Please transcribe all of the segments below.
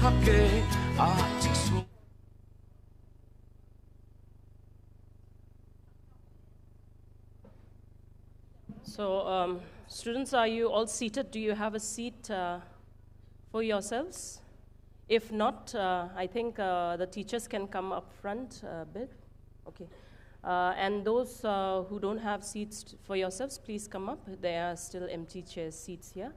밖에 아직 So, students, are you all seated? Do you have a seat for yourselves? If not, I think the teachers can come up front a bit. Okay. And those who don't have seats for yourselves, please come up. There are still empty chairs, seats here.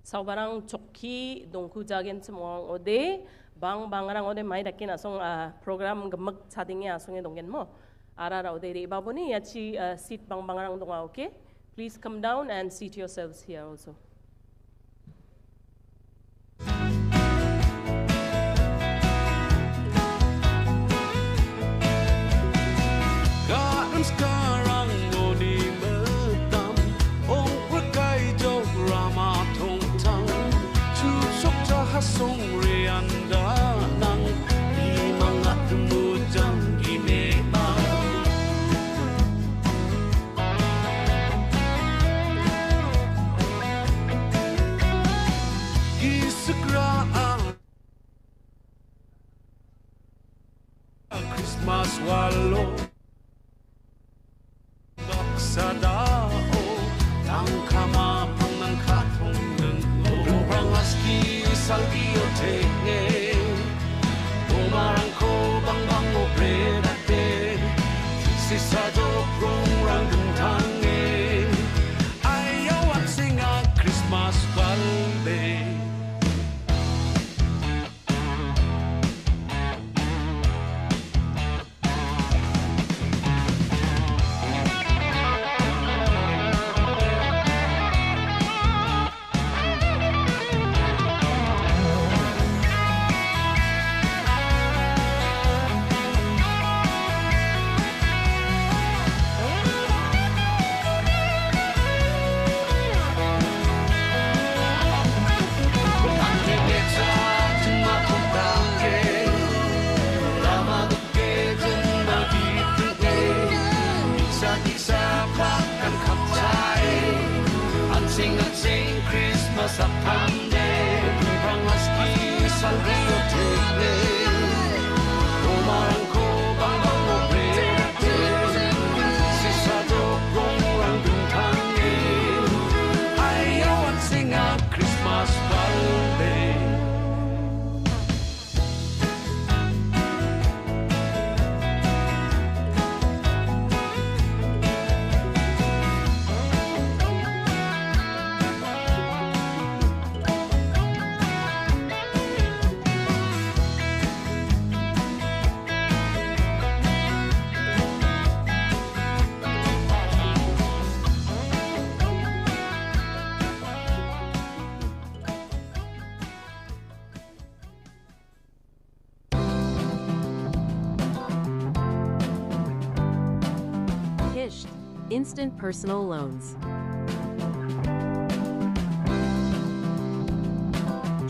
Saubarang chokki dongku jagen semua ode bang bangarang ode mai dakin asong program gemek sadingnya asongnya dongen mo arara ode di baboni yachi seat bang bangarang donga. Okay, please come down and seat yourselves here also. sekarang odi metam ong rekai jo rama thong thang chu sok cha hasong rianda nang di mangat mu jang ine ma Kisra Christmas wallo Sadao tangkama pangnan katong ng rangaski salgio te umarang ko bang bang o predate si sado prong rang tange ayaw at singa Christmas balde Christmas up Monday, rangaski salgio te umarang ko bang bang o predate si sado prong rang tange ayaw at singa Christmas balde Instant personal loans.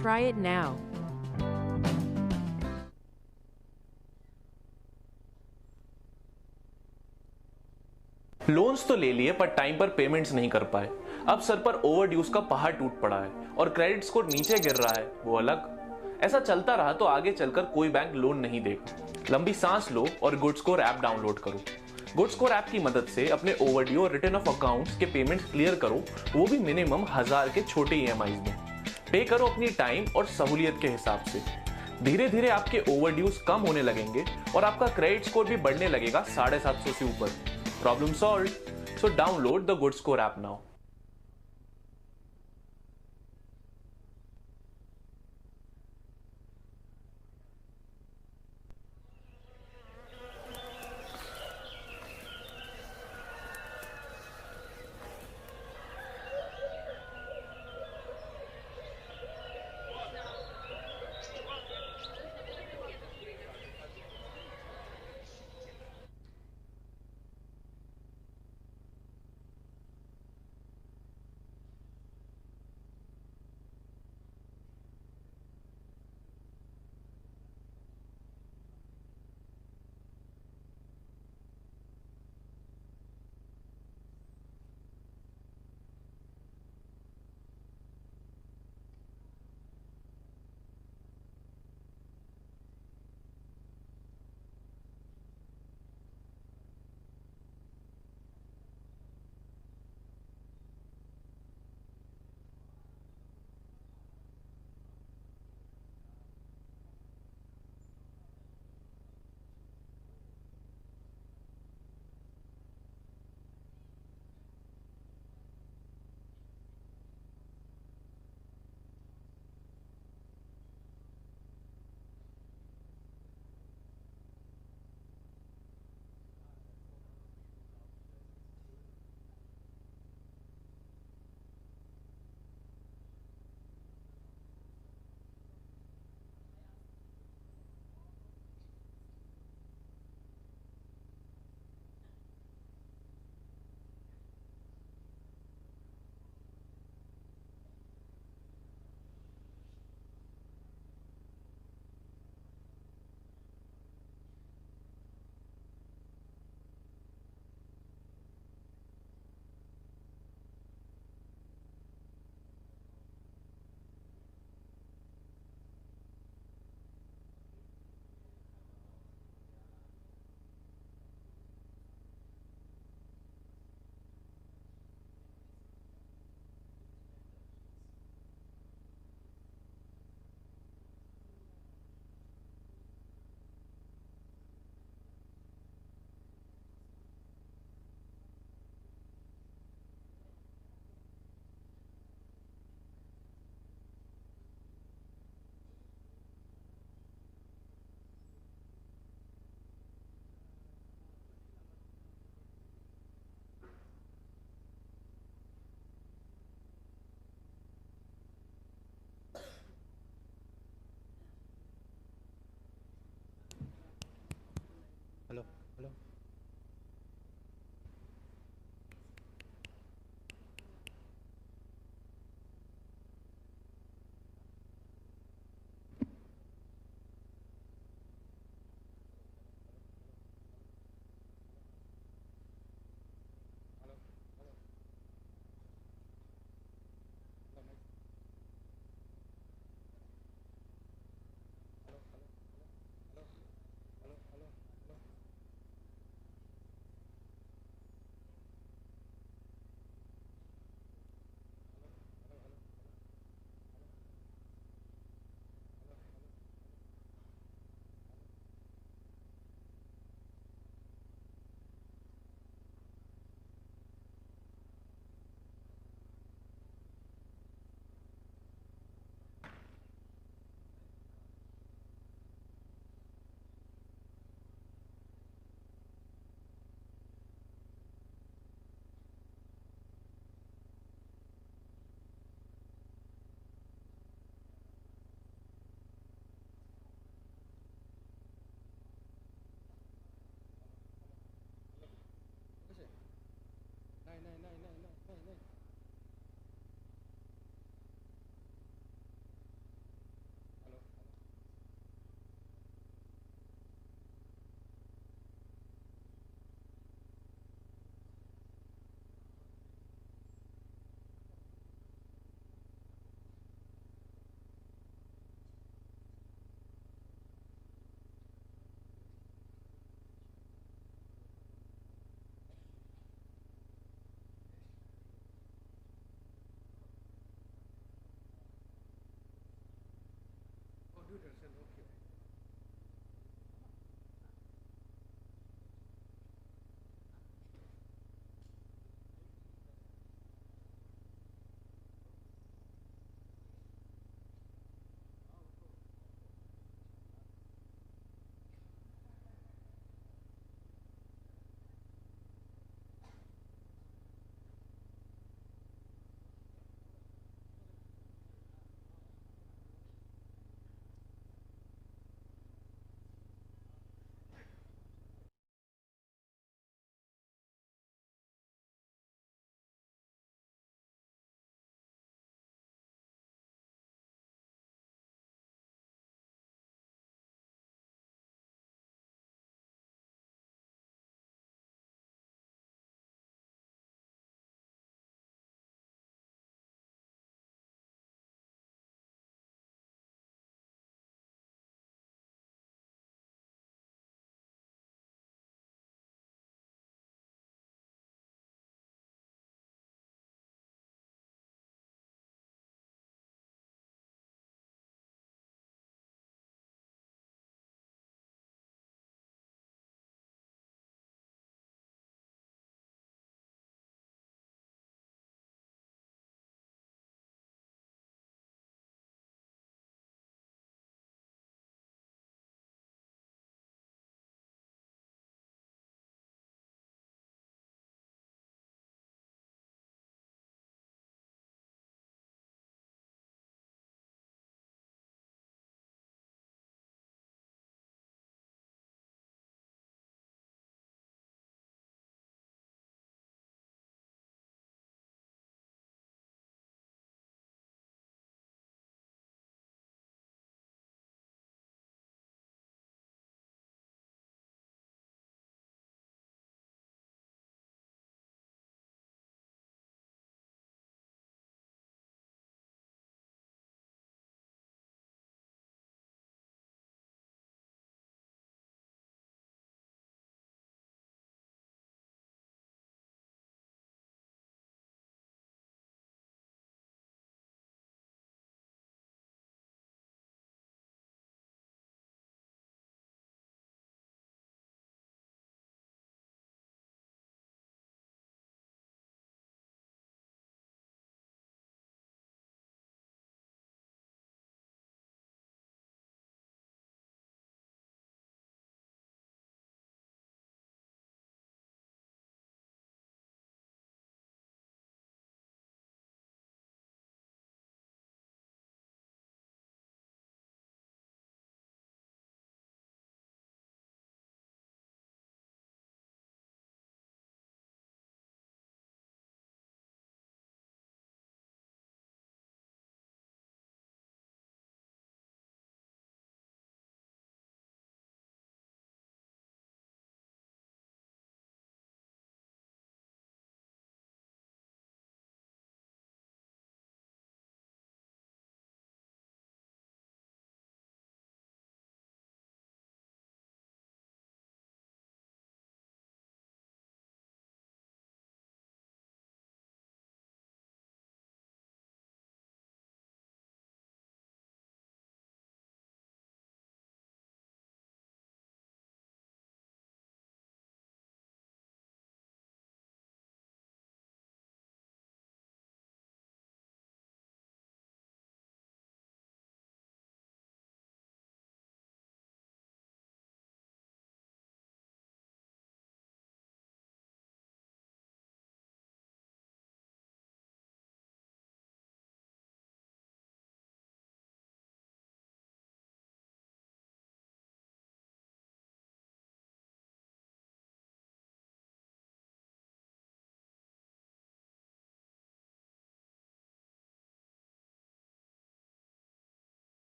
Try it now. Loans तो ले लिए पर time पर payments नहीं कर पाए। अब sir पर ओवरड्यूज का पहाड़ टूट पड़ा है और क्रेडिट स्कोर नीचे गिर रहा है, वो अलग। ऐसा चलता रहा तो आगे चलकर कोई बैंक लोन नहीं देगा। लंबी सांस लो और गुड स्कोर ऐप डाउनलोड करो। गुड स्कोर ऐप की मदद से अपने ओवरड्यू और रिटर्न ऑफ अकाउंट्स के पेमेंट्स क्लियर करो, वो भी मिनिमम 1000 के छोटे ईएमआईज में। पे करो अपनी टाइम और सहूलियत के हिसाब से। धीरे धीरे आपके ओवरड्यूज कम होने लगेंगे और आपका क्रेडिट स्कोर भी बढ़ने लगेगा 750 से ऊपर। Problem solve. So download the good score app now.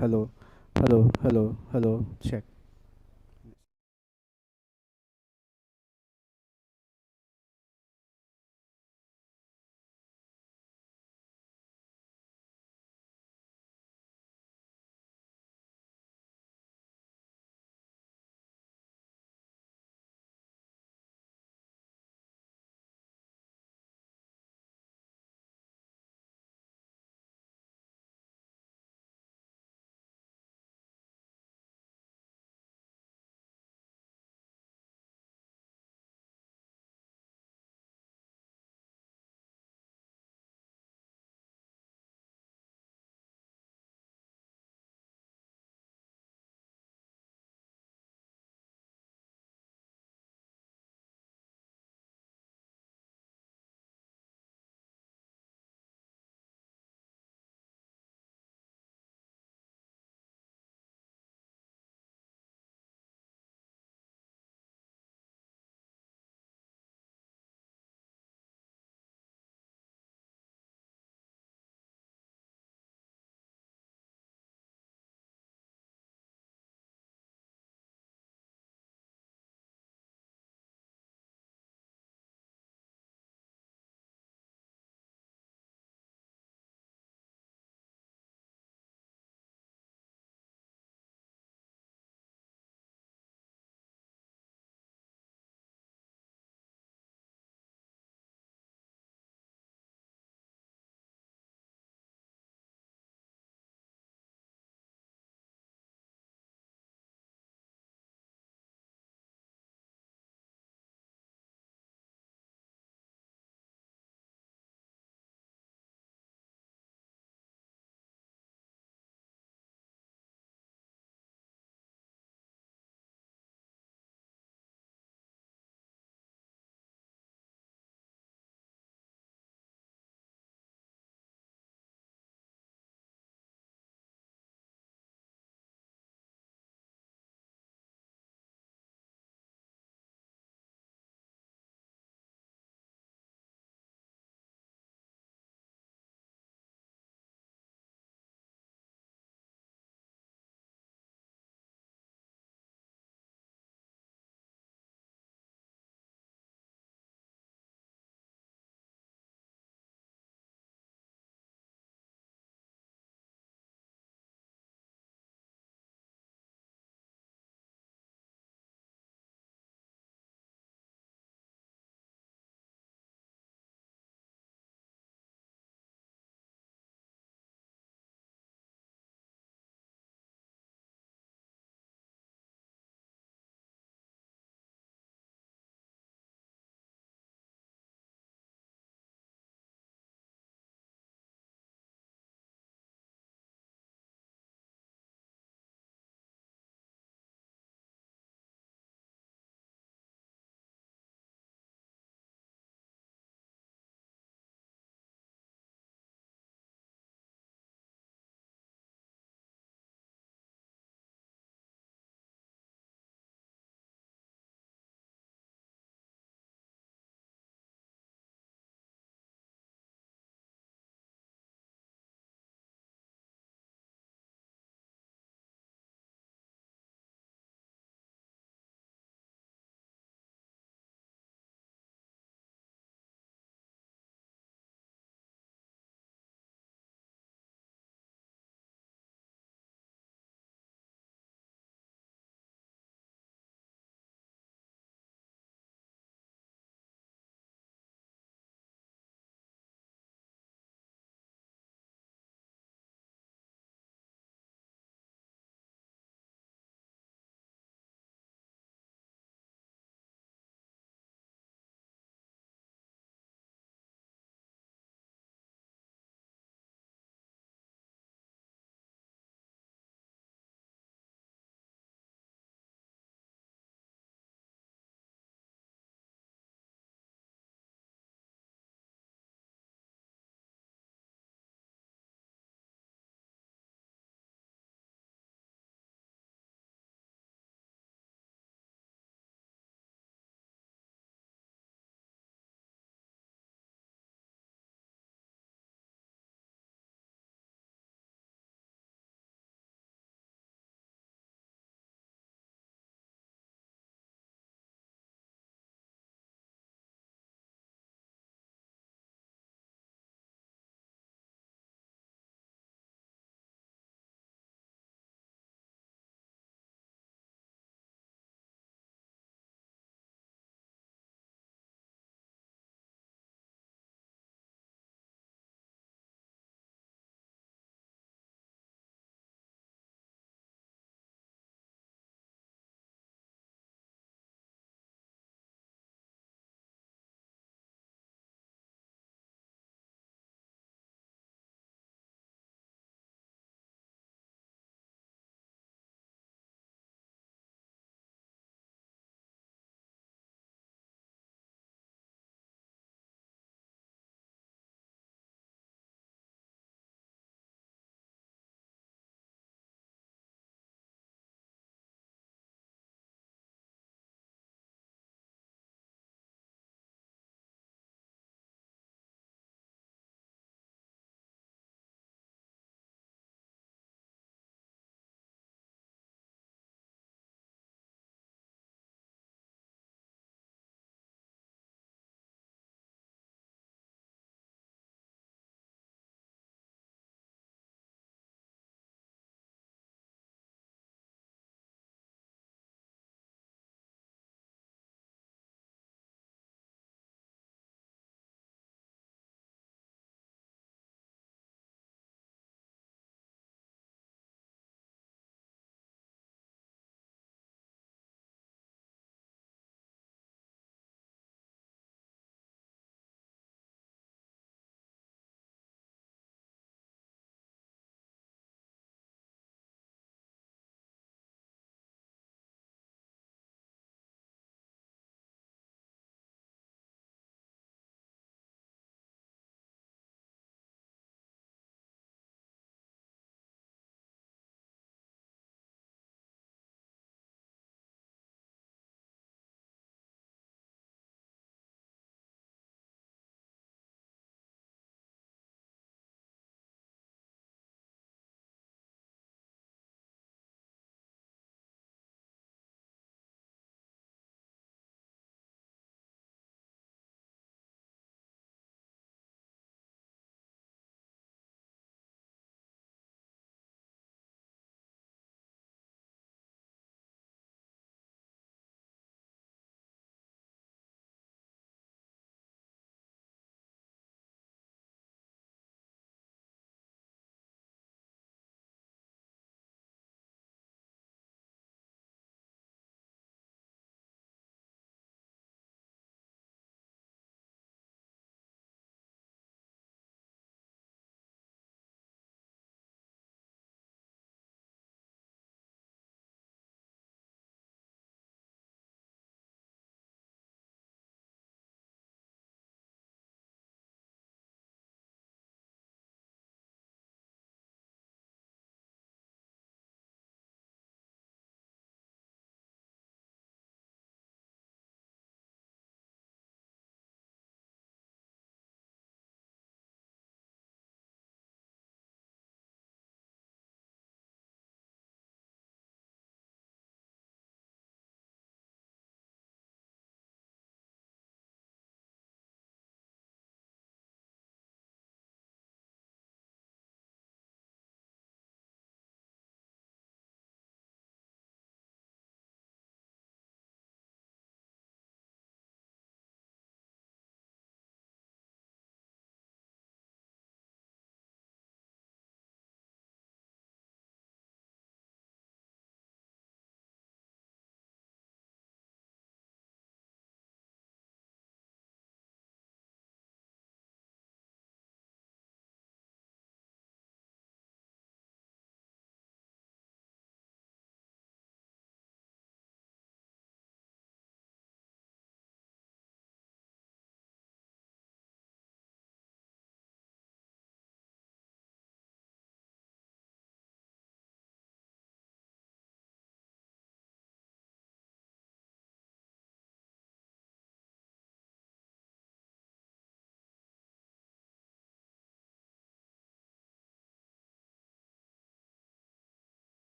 Hello, hello, hello, hello. Check.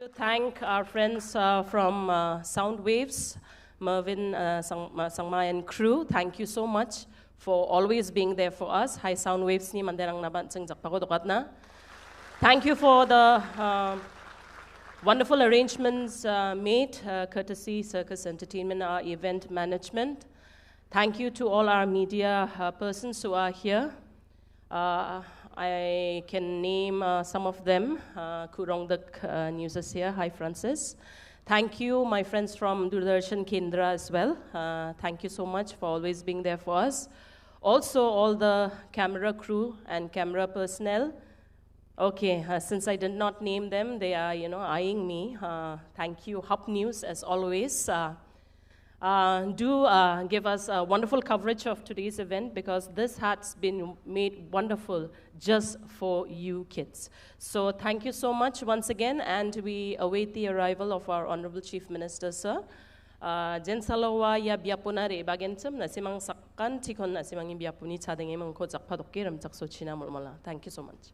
To thank our friends from Soundwaves, Mervyn, Sangma and crew. Thank you so much for always being there for us. Hi Soundwaves ni manderang nabansang jakpagodokat na. Thank you for the wonderful arrangements made, courtesy Circus Entertainment, our event management. Thank you to all our media persons who are here. I can name some of them. Kurongdak News is here. Hi, Francis. Thank you, my friends from Doordarshan Kendra as well. Thank you so much for always being there for us. Also, all the camera crew and camera personnel. Okay, since I did not name them, they are, eyeing me. Thank you, Hub News, as always. Do give us a wonderful coverage of today's event, because this has been made wonderful just for you kids. So thank you so much once again, and we await the arrival of our Honorable Chief Minister, sir. Jen salawa ya biapuna re bagentum nasimang sakkan tikon nasimang biapuni chadenge mangko jakpadokke ramchak sochina mulmala. Thank you so much.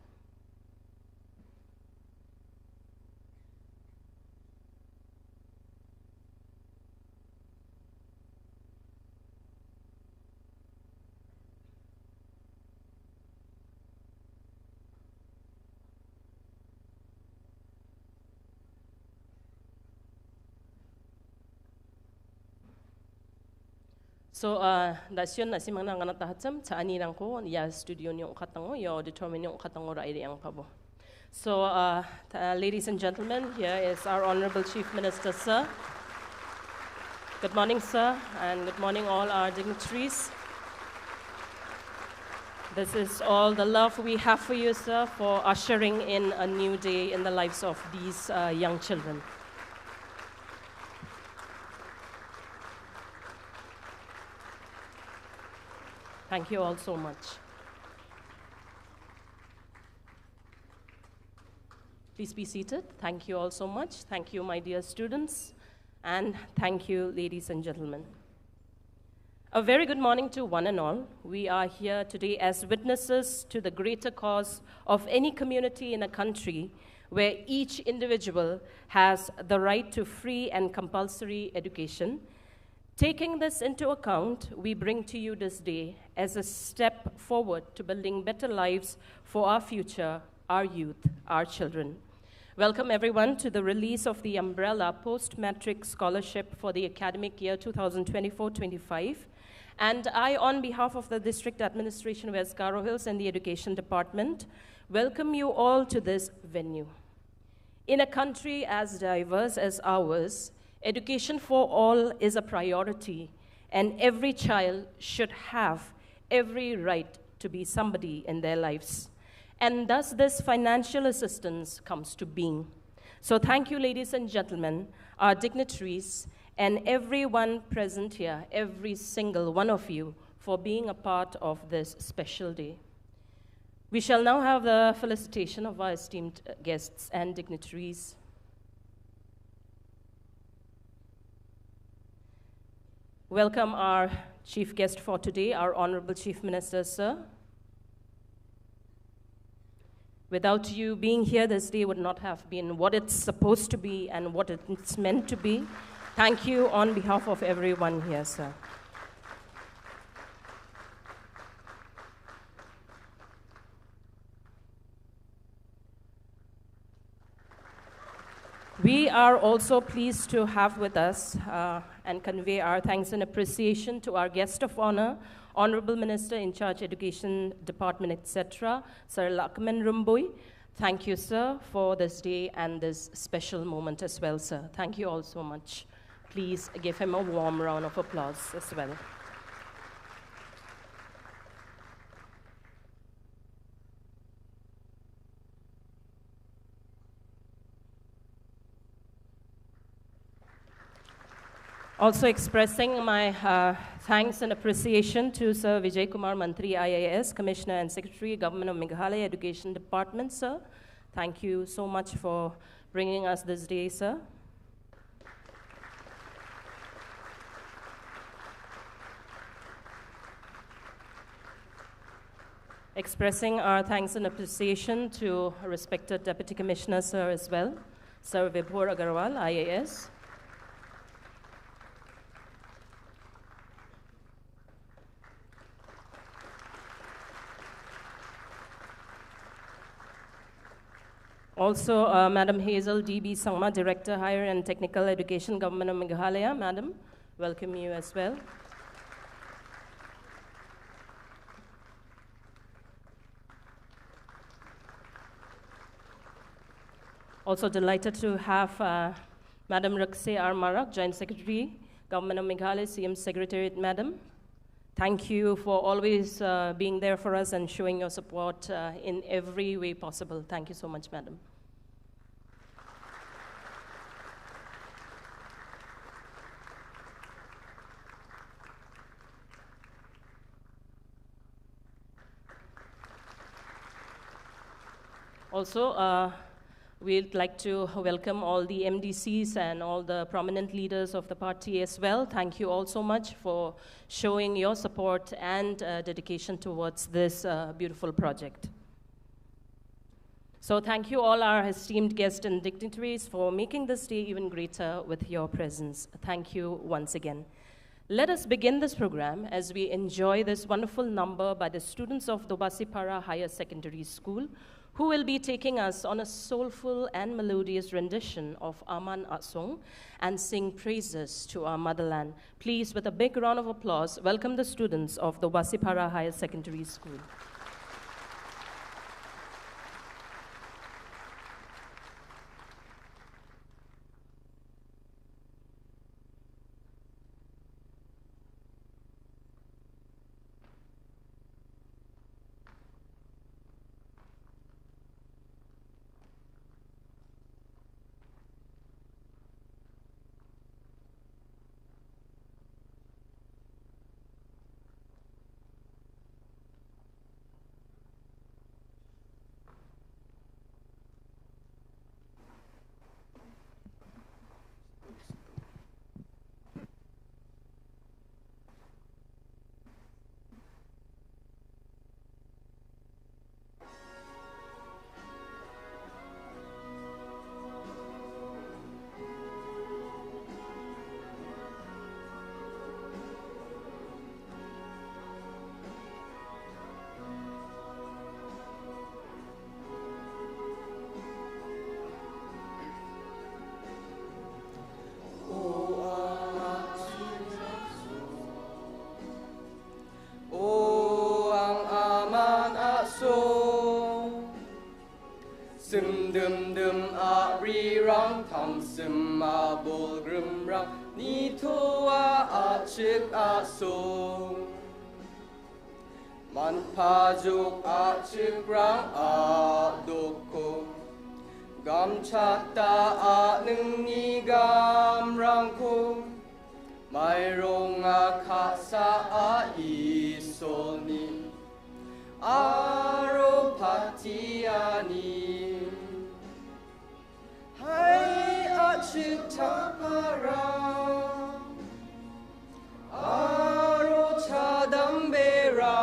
So, dasyon na si mga nanganatahacham, sa anirang ko, ya studio niyong katango, ya auditorium niyong katango rairi ang pabo. So, ladies and gentlemen, here is our Honorable Chief Minister, sir. Good morning, sir, and good morning all our dignitaries. This is all the love we have for you, sir, for ushering in a new day in the lives of these young children. Thank you all so much. Please be seated. Thank you all so much. Thank you, my dear students, and thank you, ladies and gentlemen. A very good morning to one and all. We are here today as witnesses to the greater cause of any community in a country where each individual has the right to free and compulsory education. Taking this into account, we bring to you this day as a step forward to building better lives for our future, our youth, our children. Welcome everyone to the release of the Umbrella Post-Matric Scholarship for the academic year 2024-25. And I, on behalf of the District Administration West Garo Hills and the Education Department, welcome you all to this venue. In a country as diverse as ours, education for all is a priority, and every child should have every right to be somebody in their lives. And thus this financial assistance comes to being. So thank you, ladies and gentlemen, our dignitaries, and everyone present here, every single one of you, for being a part of this special day. We shall now have the felicitation of our esteemed guests and dignitaries. Welcome our chief guest for today, our Honorable Chief Minister, sir. Without you being here, this day would not have been what it's supposed to be and what it's meant to be. Thank you on behalf of everyone here, sir. We are also pleased to have with us and convey our thanks and appreciation to our guest of honor, Honorable Minister in charge Education Department, etc., Sir Lakman Rumboy. Thank you, sir, for this day and this special moment as well, sir. Thank you all so much. Please give him a warm round of applause as well. Also expressing my thanks and appreciation to Sir Vijay Kumar Mantri, IAS, Commissioner and Secretary, Government of Meghalaya Education Department, sir. Thank you so much for bringing us this day, sir. Expressing our thanks and appreciation to respected Deputy Commissioner, sir, as well. Sir Vibhor Agarwal, IAS. Also, Madam Hazel D.B. Sangma, Director, Higher and Technical Education, Government of Meghalaya. Madam, welcome you as well. Also delighted to have Madam Rakse R. Marak, Joint Secretary, Government of Meghalaya, CM Secretariat. Madam, thank you for always being there for us and showing your support in every way possible. Thank you so much, Madam. Also, we'd like to welcome all the MDCs and all the prominent leaders of the party as well. Thank you all so much for showing your support and dedication towards this beautiful project. So thank you all our esteemed guests and dignitaries for making this day even greater with your presence. Thank you once again. Let us begin this program as we enjoy this wonderful number by the students of Dobasipara Higher Secondary School, who will be taking us on a soulful and melodious rendition of Aman Asong and sing praises to our motherland. Please, with a big round of applause, welcome the students of Dobasipara Higher Secondary School. Man pajuk achik rang adoko gam chata nung ni gam rang ko mai rong khasa isoni aro patiani hai achik tapara aro chadambera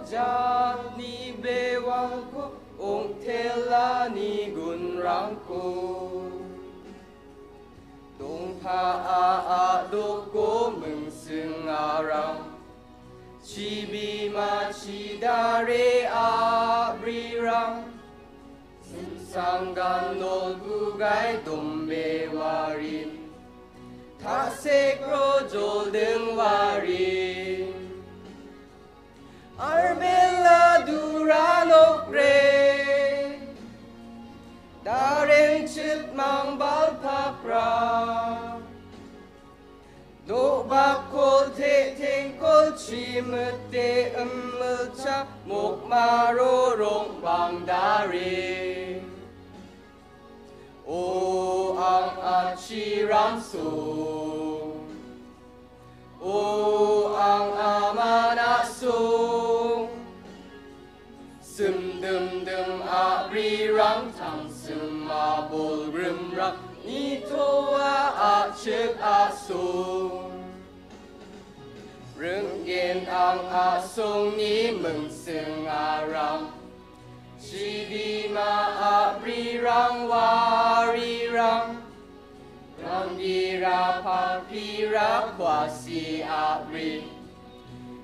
Jatni bewangko ong telani gunrangko dong pa adoko mengsengarang chibi machidare abrirang sanggan no gugai dombe warin tasekro joldeng warin Arbella durano re Dareng chit mang bal pakra Do bakol te tengkol chimete cha mok maro rong bang dare O ang achiram so O ang amanasong Sum dum dum abri rang tang sum abol rim rak Nito achik asong Rung gen ang asong ni meng seng aram ชีวิมาอาบรีรังวารีรังรังดีราภาพีรักวาสีอาบรี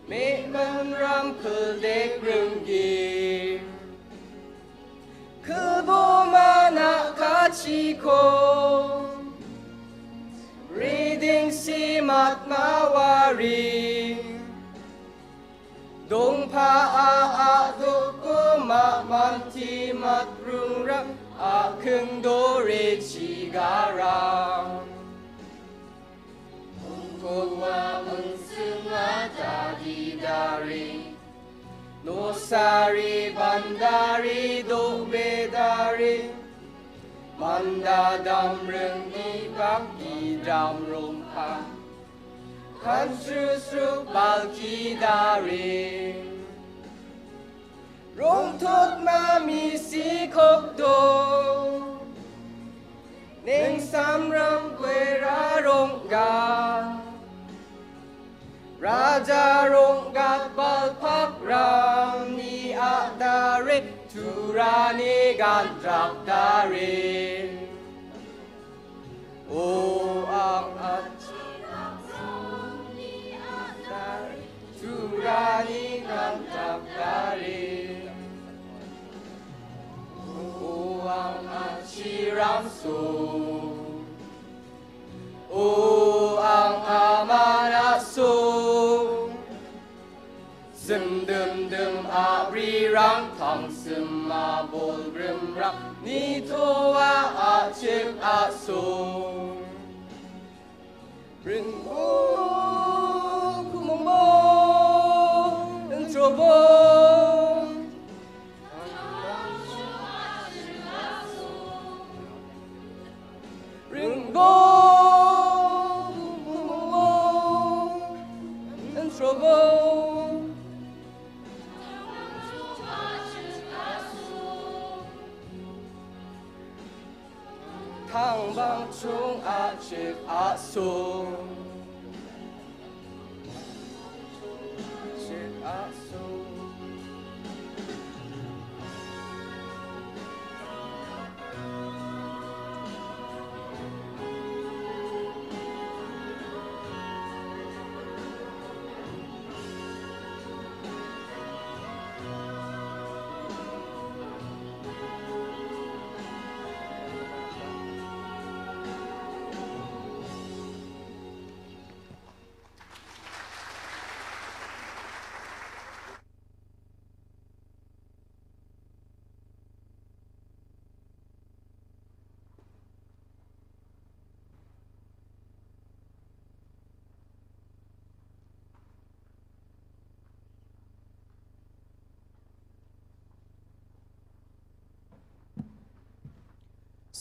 เมมันรังคือเด็กรึงกีคือบูมานาคาชิโค reading si mat mawari dong pa a do ko ma man ti mat rung ram a khung do re chi ga ram ko wa mun sung a da di dari no sari bandari do bedari Manda dam rừng đi bác đi đam rôm pa Khăn sư sư bal ki dari Rong thốt ma mi si khóc đô Nên sam ram quê ra rong ga Raja rong gat bal pak ram ni a dari Tura ni gan trak dari O ang at Tura ni gan trak dari O ang at shiram so O ang amana so Sim dum dum a ri rang thang sim ma bol brim rang ni to a chip a so Bring bo kumong bo and trouble Bring bo kumong bo and trouble Thang bang chung a chip a so Chip a so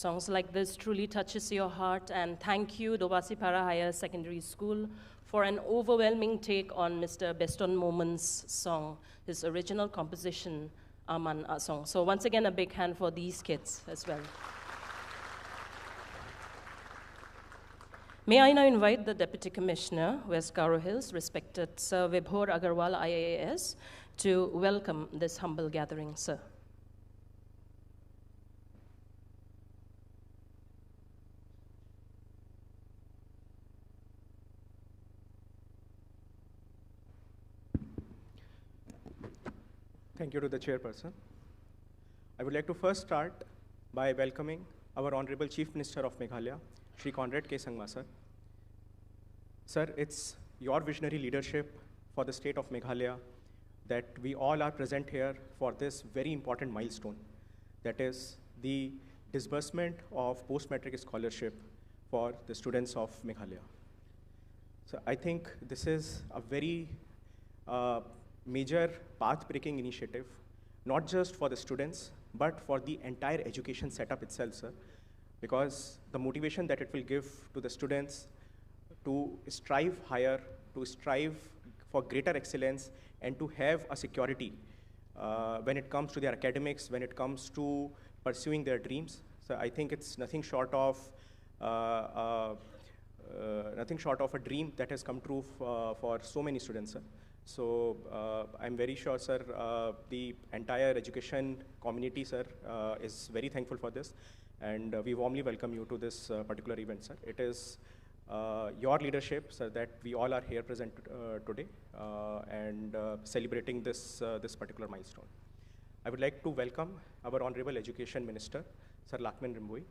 Songs like this truly touches your heart, and thank you, Dobasipara Higher Secondary School, for an overwhelming take on Mr. Beston Moman's song, his original composition, Aman Asong. So once again, a big hand for these kids as well. May I now invite the Deputy Commissioner, West Garo Hills, respected Sir Vibhor Agarwal, IAS, to welcome this humble gathering, sir. Thank you to the chairperson. I would like to first start by welcoming our Honorable Chief Minister of Meghalaya, Shri Conrad K. Sangma sir. Sir, it's your visionary leadership for the state of Meghalaya that we all are present here for this very important milestone, that is the disbursement of post-matric scholarship for the students of Meghalaya. So I think this is a very major path-breaking initiative, not just for the students, but for the entire education setup itself, sir, because the motivation that it will give to the students to strive higher, to strive for greater excellence, and to have a security when it comes to their academics, when it comes to pursuing their dreams. So I think it's nothing short of a dream that has come true for so many students, sir. So I'm very sure, sir, the entire education community, sir, is very thankful for this. And we warmly welcome you to this particular event, sir. It is your leadership, sir, that we all are here present today and celebrating this, this particular milestone. I would like to welcome our Honorable Education Minister, Sir Lakmin Rimbui.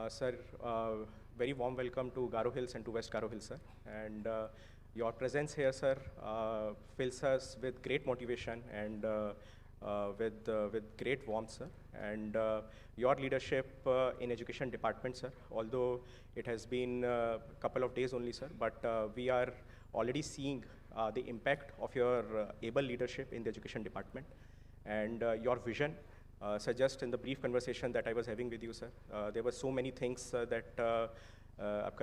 Sir, very warm welcome to Garo Hills and to West Garo Hills, sir. And your presence here, sir, fills us with great motivation and with great warmth, sir. And your leadership in education department, sir, although it has been a couple of days only, sir, but we are already seeing the impact of your able leadership in the education department and your vision. So just in the brief conversation that I was having with you, sir, there were so many things that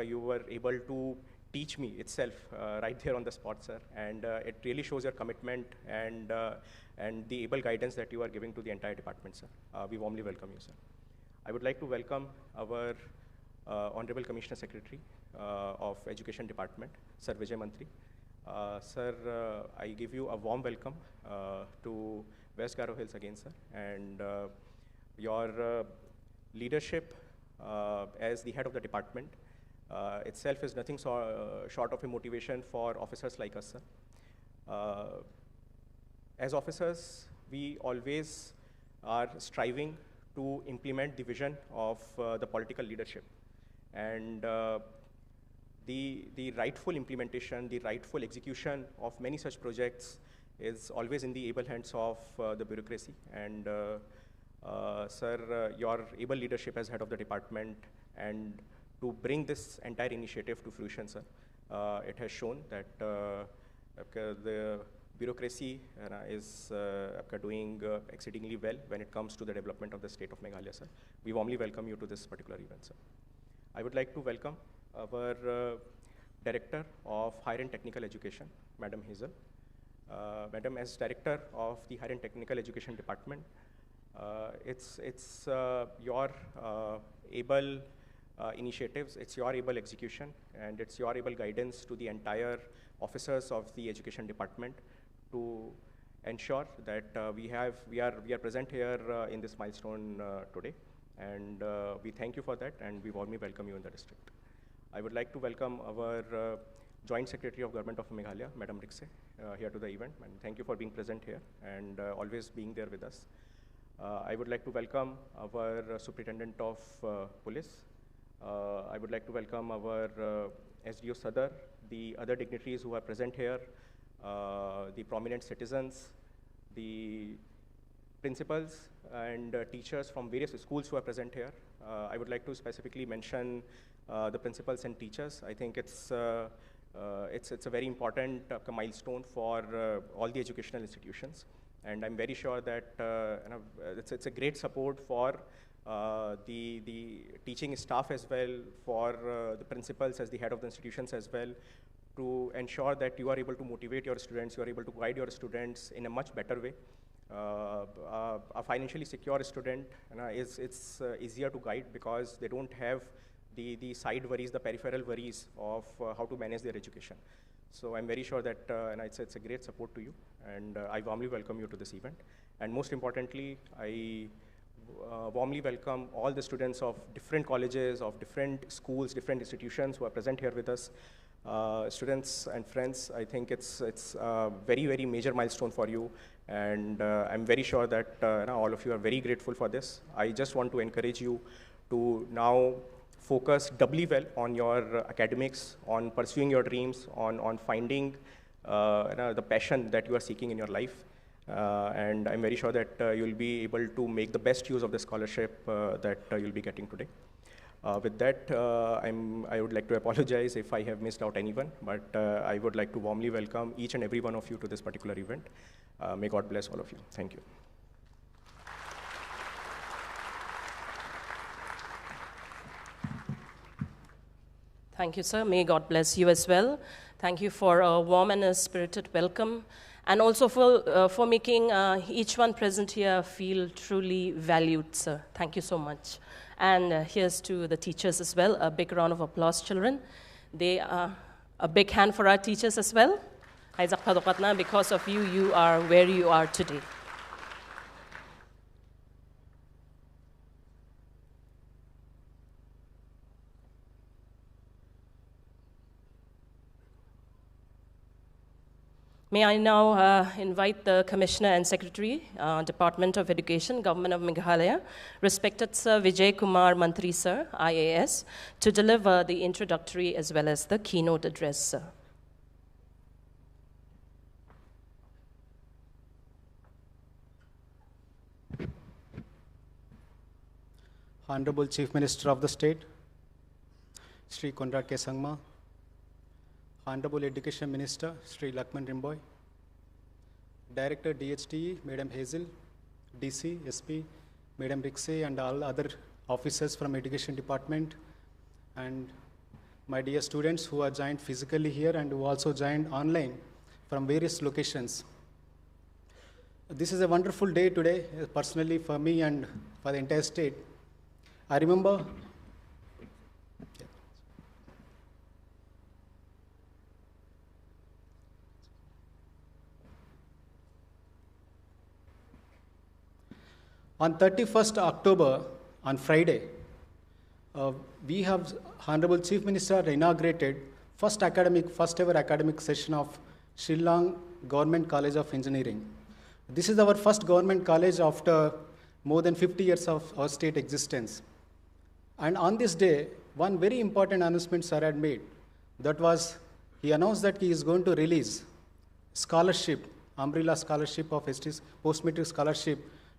you were able to teach me itself right there on the spot, sir. And it really shows your commitment and the able guidance that you are giving to the entire department, sir. We warmly welcome you, sir. I would like to welcome our Honorable Commissioner Secretary of Education Department, Sir Vijay Mantri. Sir, I give you a warm welcome to West Garo Hills again, sir. And your leadership as the head of the department itself is nothing short of a motivation for officers like us, sir. As officers, we always are striving to implement the vision of the political leadership. And the rightful implementation, the rightful execution of many such projects is always in the able hands of the bureaucracy. And sir, your able leadership as head of the department and to bring this entire initiative to fruition, sir, it has shown that the bureaucracy is doing exceedingly well when it comes to the development of the state of Meghalaya, sir. We warmly welcome you to this particular event, sir. I would like to welcome our Director of Higher and Technical Education, Madam Hazel. Madam, as Director of the Higher and Technical Education Department, it's your able initiatives, it's your able execution, and it's your able guidance to the entire officers of the education department to ensure that we are present here in this milestone today. And we thank you for that, and we warmly welcome you in the district. I would like to welcome our Joint Secretary of Government of Meghalaya, Madam Rikse, here to the event. And thank you for being present here and always being there with us. I would like to welcome our Superintendent of Police. I would like to welcome our SDO Sadar, the other dignitaries who are present here, the prominent citizens, the principals and teachers from various schools who are present here. I would like to specifically mention the principals and teachers. I think it's a very important milestone for all the educational institutions. And I'm very sure that it's a great support for the teaching staff as well, for the principals as the head of the institutions as well, to ensure that you are able to motivate your students, you are able to guide your students in a much better way. A financially secure student it's easier to guide because they don't have the side worries, the peripheral worries of how to manage their education. So I'm very sure that it's a great support to you, and I warmly welcome you to this event. And most importantly, I warmly welcome all the students of different colleges, of different schools, different institutions who are present here with us. Students and friends, I think it's a very, very major milestone for you, and I'm very sure that all of you are very grateful for this. I just want to encourage you to now focus doubly well on your academics, on pursuing your dreams, on finding the passion that you are seeking in your life. And I'm very sure that you'll be able to make the best use of the scholarship that you'll be getting today. With that, I would like to apologize if I have missed out anyone, but I would like to warmly welcome each and every one of you to this particular event. May God bless all of you. Thank you. Thank you, sir. May God bless you as well. Thank you for a warm and a spirited welcome, and also for making each one present here feel truly valued, sir. Thank you so much. And here's to the teachers as well. A big round of applause, children. A big hand for our teachers as well. Because of you, you are where you are today. May I now invite the Commissioner and Secretary, Department of Education, Government of Meghalaya, respected Sir Vijay Kumar Mantri Sir, IAS, to deliver the introductory as well as the keynote address, sir. Honorable Chief Minister of the State, Shri Conrad K. Sangma, Honorable Education Minister, Shri Lakman Rimboy, Director DHTE, Madam Hazel, DC, SP, Madam Rixey, and all other officers from Education Department, and my dear students who are joined physically here and who also joined online from various locations. This is a wonderful day today, personally for me and for the entire state. I remember on 31st October, on Friday, we have Honorable Chief Minister inaugurated first ever academic session of Shillong Government College of Engineering. This is our first government college after more than 50 years of our state existence. And on this day, one very important announcement Sir had made. That was, he announced that he is going to release scholarship, umbrella scholarship of ST's post-matric scholarship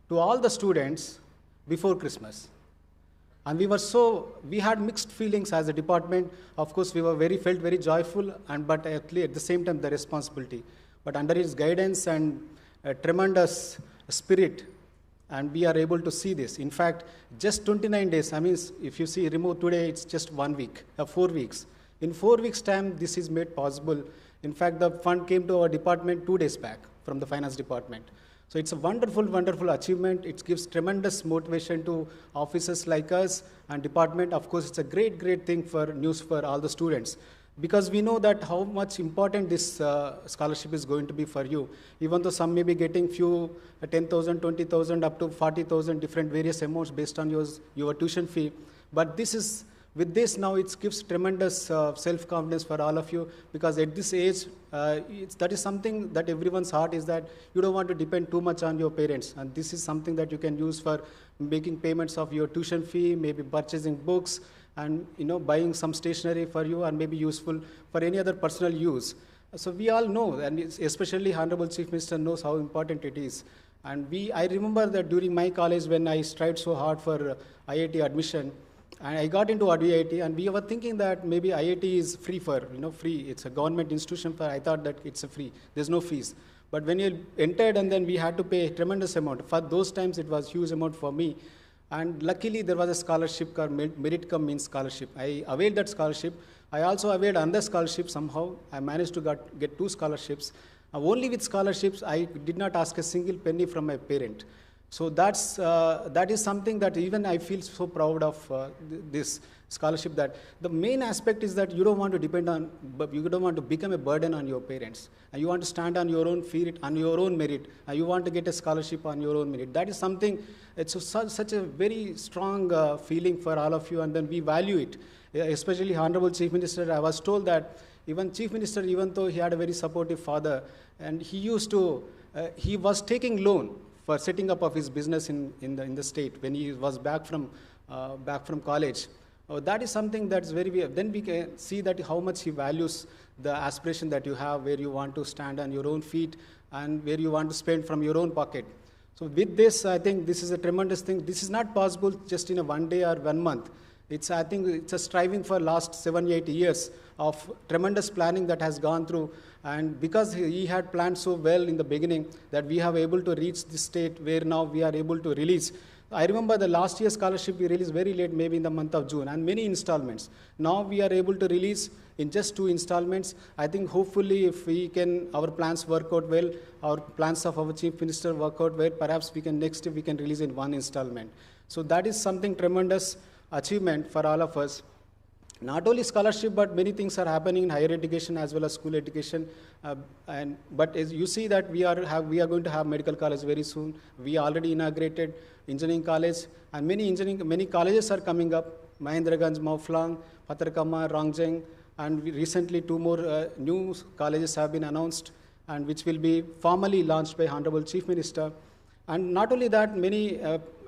to all the students before Christmas. And we had mixed feelings as a department. Of course, we felt very joyful, but at the same time, the responsibility. But under his guidance and a tremendous spirit, and we are able to see this. In fact, just 29 days, I mean, if you see remote today, it's just 1 week, 4 weeks. In 4 weeks' time, this is made possible. In fact, the fund came to our department 2 days back from the finance department. So it's a wonderful, wonderful achievement. It gives tremendous motivation to officers like us and department. Of course, it's a great, great thing for news for all the students. Because we know that how much important this scholarship is going to be for you. Even though some may be getting few 10,000, 20,000, up to 40,000 different various amounts based on your tuition fee. But this is, with this now, it gives tremendous self-confidence for all of you, because at this age, that is something that everyone's heart is, that you don't want to depend too much on your parents. And this is something that you can use for making payments of your tuition fee, maybe purchasing books, and buying some stationery for you, and maybe useful for any other personal use. So we all know, and especially Honorable Chief Minister knows how important it is. And I remember that during my college, when I strived so hard for IIT admission, and I got into IIT, and we were thinking that maybe IIT is free free. It's a government institution. I thought that it's a free. There's no fees. But when you entered, and then we had to pay a tremendous amount. For those times, it was a huge amount for me. And luckily, there was a scholarship called Merit Cum Means Scholarship. I availed that scholarship. I also availed another scholarship somehow. I managed to get 2 scholarships. Only with scholarships, I did not ask a single penny from my parent. So that is something that even I feel so proud of this scholarship, that the main aspect is that you don't want to depend on, you don't want to become a burden on your parents. And you want to stand on your own feet, on your own merit. And you want to get a scholarship on your own merit. That is something, it's such a very strong feeling for all of you, and then we value it. Especially Honorable Chief Minister, I was told that even Chief Minister, even though he had a very supportive father, and he was taking loan for setting up of his business in the state when he was back from college. That is something that's very, then we can see that how much he values the aspiration that you have, where you want to stand on your own feet and where you want to spend from your own pocket. So with this, I think this is a tremendous thing. This is not possible just in a 1 day or 1 month. I think it's a striving for last 7-8 years of tremendous planning that has gone through. And because he had planned so well in the beginning, that we have able to reach this state where now we are able to release. I remember the last year's scholarship we released very late, maybe in the month of June, and many installments. Now we are able to release in just 2 installments. I think hopefully if our plans work out well, our plans of our Chief Minister work out well, perhaps next year we can release in 1 installment. So that is something tremendous achievement for all of us. not only scholarship, but many things are happening in higher education as well as school education. But as you see that we are going to have medical college very soon. We already inaugurated engineering college, and many colleges are coming up. Mahendraganj, Mauflang, Patarkama, Rongjeng, and recently 2 more new colleges have been announced, and which will be formally launched by Honorable Chief Minister. And not only that, many,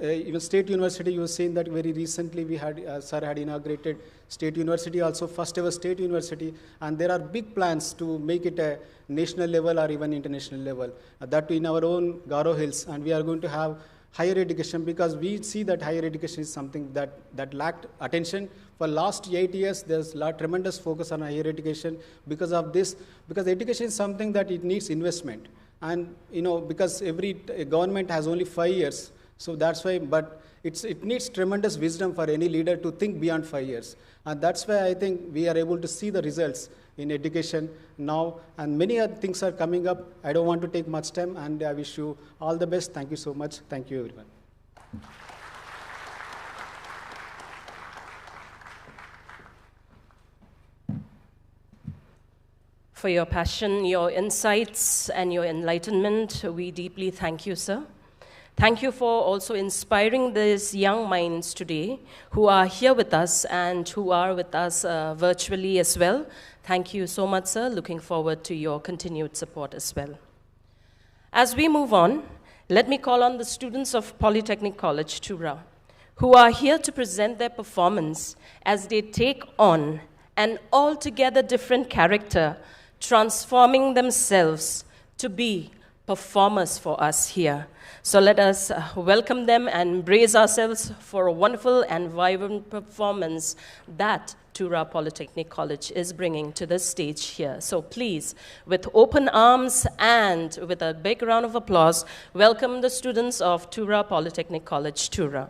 even State University, you have seen that very recently we had, Sir had inaugurated State University, also first ever State University, and there are big plans to make it a national level or even international level. That in our own Garo Hills, and we are going to have higher education, because we see that higher education is something that lacked attention. For last 8 years, there's tremendous focus on higher education because of this, because education is something that it needs investment. And, because every government has only 5 years, so that's why, but it needs tremendous wisdom for any leader to think beyond 5 years. And that's why I think we are able to see the results in education now, and many other things are coming up. I don't want to take much time, and I wish you all the best. Thank you so much. Thank you, everyone. For your passion, your insights, and your enlightenment, we deeply thank you, sir. Thank you for also inspiring these young minds today who are here with us and who are with us virtually as well. Thank you so much, sir. Looking forward to your continued support as well. As we move on, let me call on the students of Polytechnic College, Tura, who are here to present their performance as they take on an altogether different character, transforming themselves to be performers for us here. So let us welcome them and brace ourselves for a wonderful and vibrant performance that Tura Polytechnic College is bringing to the stage here. So please, with open arms and with a big round of applause, welcome the students of Tura Polytechnic College, Tura.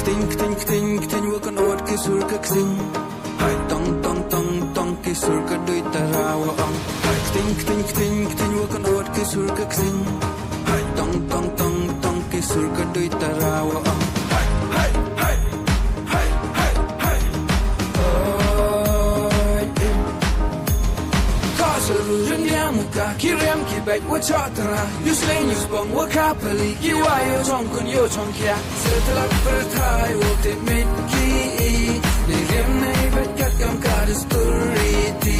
kting wakan ot ki sur ka kting hai tong tong tong tong ki sur ka dui tarawa ang hai kting wakan ot ki sur ka kting hai tong tong tong tong ki sur ka dui tarawa ang hai hai hai hai hai hai Ka kirem ki bet wa chatara you slain you spong wa kapali ki wa yo chong kun yo chong kya setla per thai wo te mit ki ne rem nei bet kat kam ka the story ti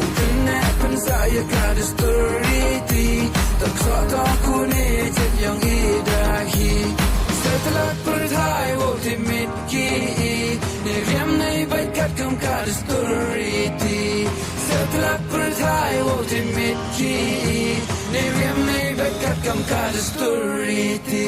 u kun ne pen sa ya ka the story ti tak sa ta ku ne jet yang i da hi setla per thai wo te mit ki ne rem nei bet kat kam ka the story ti setla per thai wo te mit ki ne rem nei bet kat kam ka the story ti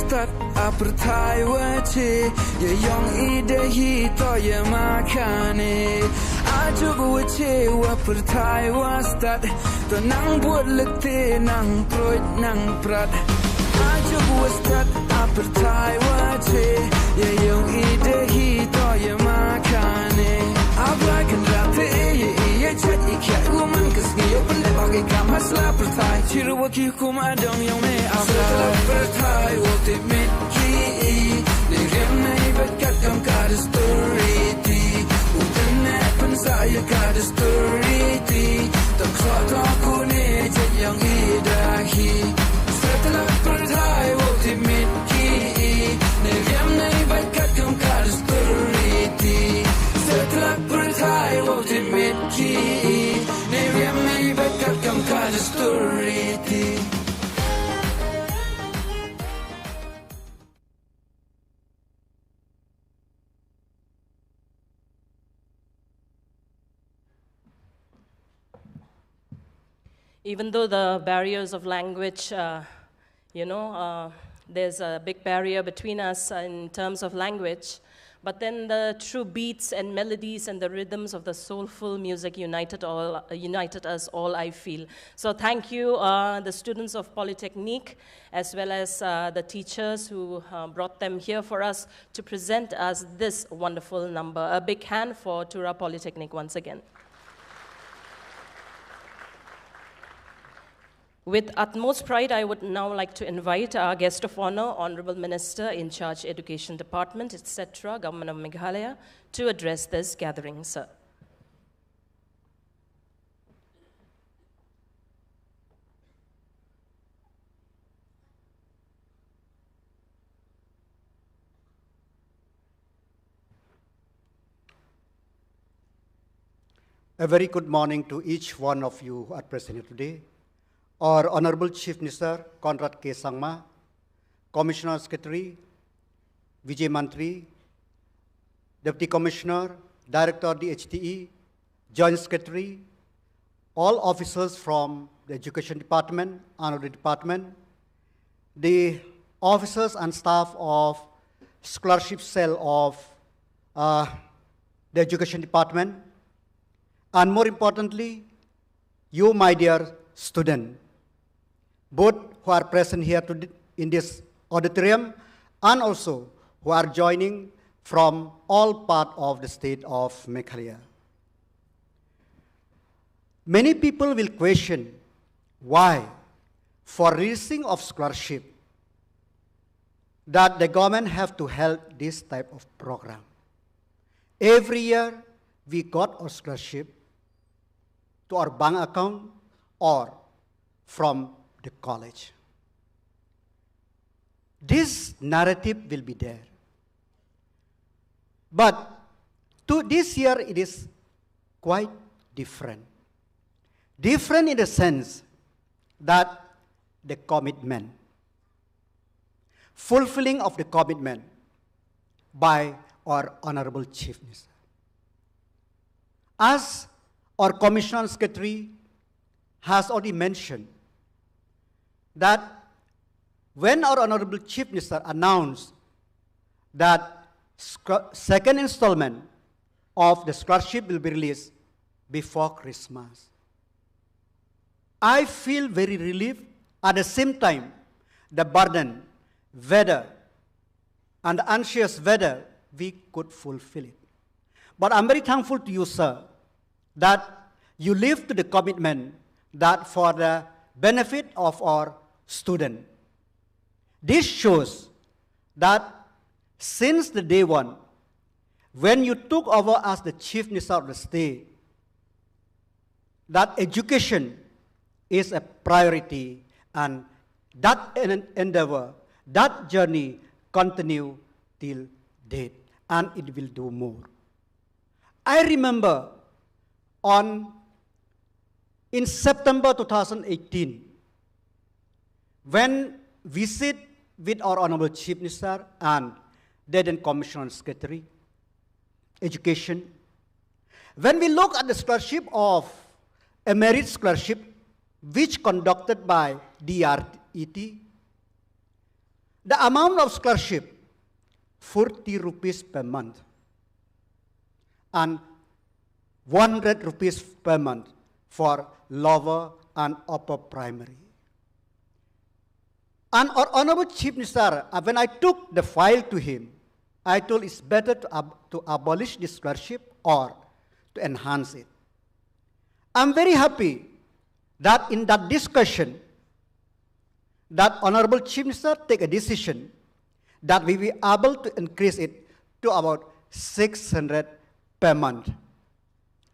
Start apartheid wache ye young ide hi to ye makane ajugo wache apartheid was start to nang bot lekte nang proit nang prat ajugo start apartheid wache ye young ide hi to ye makane abrak and rate ye chat ikya woman cuz ni open the bag kam hasla apartheid chiru waki kuma dong yong me apartheid wo te mit ki ne rem nei bet kat kam ka the story ti u kan ne pen sa ya ka the story ti tak sa ta ku ne jet yang i da hi setla apartheid wo te mit ki ne rem nei bet kat kam ka the story ti setla apartheid wo te mit ki ne rem nei bet kat kam ka the story ti Even though the barriers of language, there's a big barrier between us in terms of language, but then the true beats and melodies and the rhythms of the soulful music united us all, I feel. So thank you, the students of Polytechnique, as well as the teachers who brought them here for us to present us this wonderful number. A big hand for Tura Polytechnique once again. With utmost pride, I would now like to invite our guest of honor, Honorable Minister in charge Education Department, etc., Government of Meghalaya, to address this gathering, sir. A very good morning to each one of you who are present here today. Our Honorable Chief Minister, Conrad K. Sangma, Commissioner Secretary, Vijay Mantri, Deputy Commissioner, Director of the HTE, Joint Secretary, all officers from the Education Department, Honorary Department, the officers and staff of Scholarship Cell of the Education Department, and more importantly, you, my dear student, both who are present here in this auditorium and also who are joining from all parts of the state of Meghalaya. Many people will question why, for releasing of scholarship, that the government have to help this type of program. Every year, we got our scholarship to our bank account or from the college. This narrative will be there. But to this year, it is quite different. Different in the sense that the commitment, fulfilling of the commitment by our Honorable Chief Minister. As our Commissioner Secretary has already mentioned that when our Honorable Chief Minister announced that second installment of the scholarship will be released before Christmas, I feel very relieved. At the same time, the burden, whether, and anxious whether we could fulfill it. But I'm very thankful to you, sir, that you live to the commitment that for the benefit of our students. This shows that since the day one, when you took over as the Chief Minister of the state, that education is a priority, and that endeavor, that journey continue till date, and it will do more. I remember in September 2018, when we sit with our Honorable Chief Minister and then Commissioner Secretary, Education, when we look at the scholarship of a merit scholarship which conducted by DRET, the amount of scholarship, 40 rupees per month, and 100 rupees per month for lower and upper primary. And our Honorable Chief Minister, when I took the file to him, I told it's better to abolish this scholarship or to enhance it. I'm very happy that in that discussion, that Honorable Chief Minister take a decision that we will be able to increase it to about 600 per month.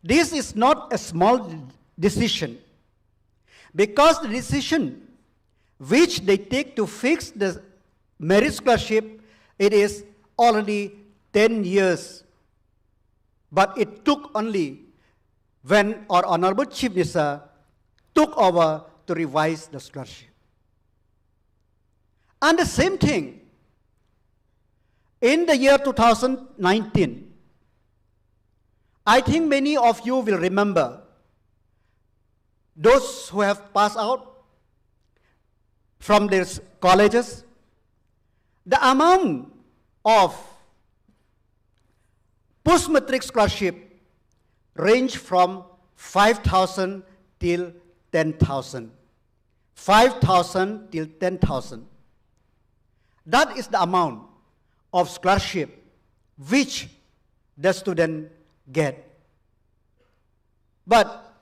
This is not a small decision, because the decision which they take to fix the merit scholarship, it is already 10 years. But it took only when our Honorable Chief Minister took over to revise the scholarship. And the same thing, in the year 2019, I think many of you will remember those who have passed out from their colleges, the amount of post-matric scholarship range from 5,000 till 10,000. 5,000 till 10,000. That is the amount of scholarship which the student get. But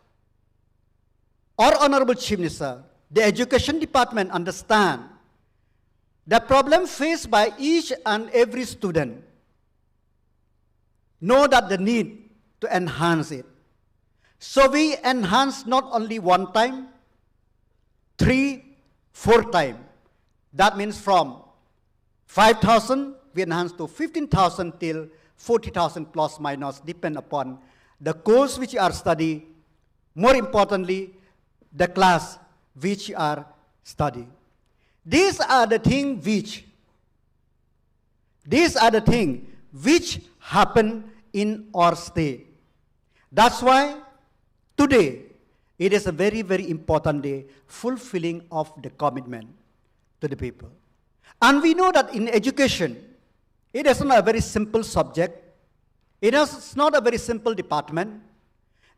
our Honorable Chief Minister, the Education Department understand the problem faced by each and every student, know that the need to enhance it. So we enhance not only one time, 3, 4 times. That means from 5,000, we enhance to 15,000 till 40,000 plus minus, depend upon the course which you are studying, more importantly, the class which you are studying. These are the things which happen in our state. That's why today it is a very, very important day, fulfilling of the commitment to the people. And we know that in education, it is not a very simple subject. It is not a very simple department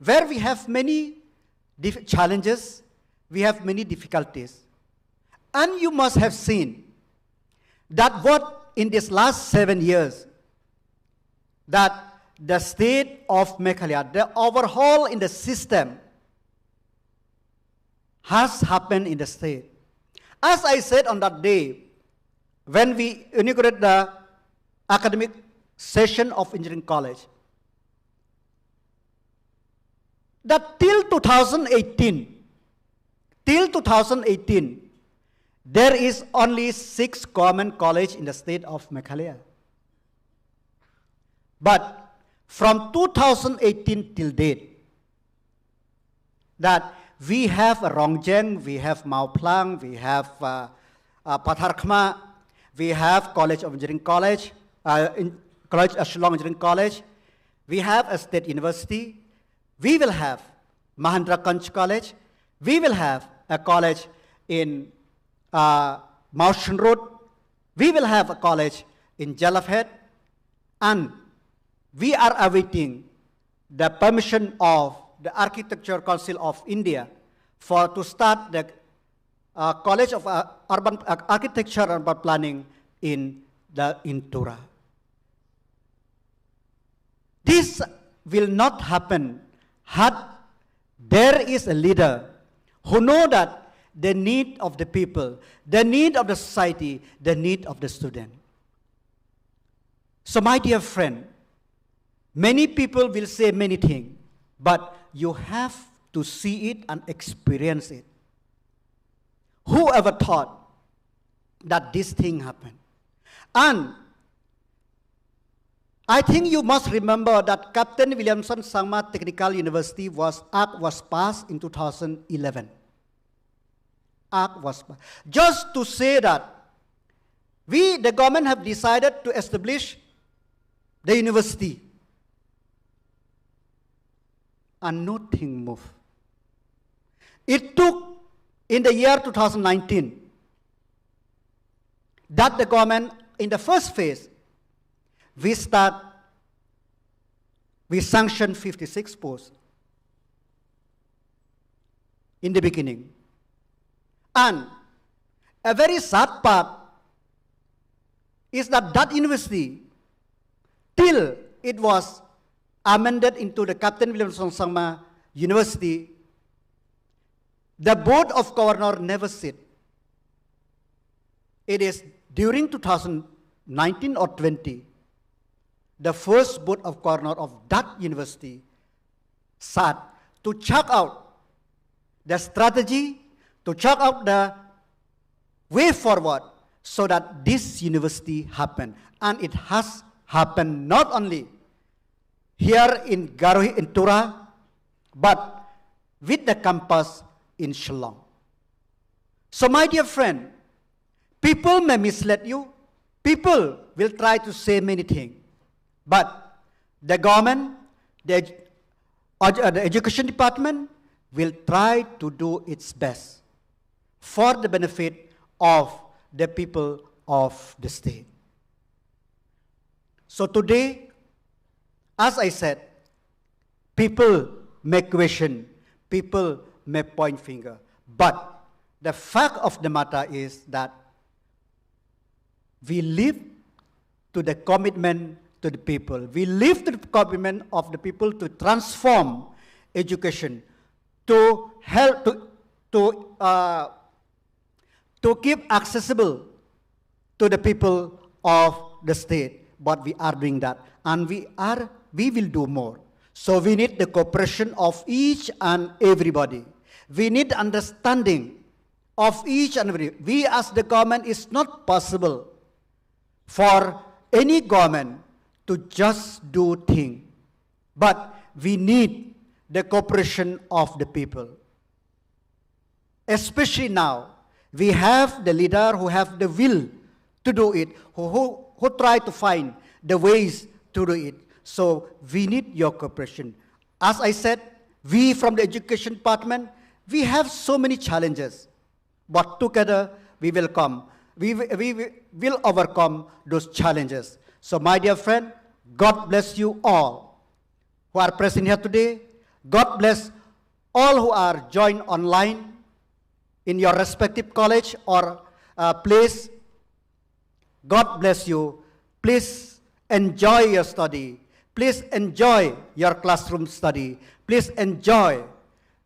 where we have many challenges, we have many difficulties. And you must have seen that what in this last 7 years, that the state of Meghalaya, the overhaul in the system has happened in the state. As I said on that day, when we inaugurated the academic session of engineering college, that till 2018, there is only 6 government colleges in the state of Meghalaya. But from 2018 till date, that we have Rongjeng, we have Mao Plang, we have Patharkhma, we have College of Engineering College, Shillong Engineering College, we have a state university, we will have Mahendraganj College, We will have a college in Mountain Road. We will have a college in Jalafhead. And we are awaiting the permission of the Architecture Council of India to start the College of Urban Architecture and Urban Planning in Tura. This will not happen had there is a leader who knows that the need of the people, the need of the society, the need of the student. So my dear friend, many people will say many things, but you have to see it and experience it. Whoever thought that this thing happened? And I think you must remember that Captain Williamson Sangma Technical University Act was passed in 2011. Act was passed. Just to say that the government have decided to establish the university. And nothing moved. It took in the year 2019 that the government, in the first phase, we sanctioned 56 posts in the beginning. And a very sad part is that university, till it was amended into the Captain Williamson Sangma University, the Board of Governors never sit. It is during 2019 or 20, the first Board of Governors of that university sat to check out the strategy, to check out the way forward so that this university happened. And it has happened not only here in Garohi, in Tura, but with the campus in Shillong. So my dear friend, people may mislead you. People will try to say many things. But the government, the education department will try to do its best for the benefit of the people of the state. So today, as I said, people may question, people may point finger, but the fact of the matter is that we live to the commitment to the people. We live to the commitment of the people to transform education, to help to keep accessible to the people of the state. But we are doing that, and we will do more. So we need the cooperation of each and everybody. We need understanding of each and every. We as the government, is not possible for any government to just do things, but we need the cooperation of the people. Especially now, we have the leader who have the will to do it, who try to find the ways to do it. So we need your cooperation. As I said, we from the education department, we have so many challenges, but together we will come. We will overcome those challenges. So my dear friend, God bless you all who are present here today. God bless all who are joined online in your respective college or place. God bless you. Please enjoy your study. Please enjoy your classroom study. Please enjoy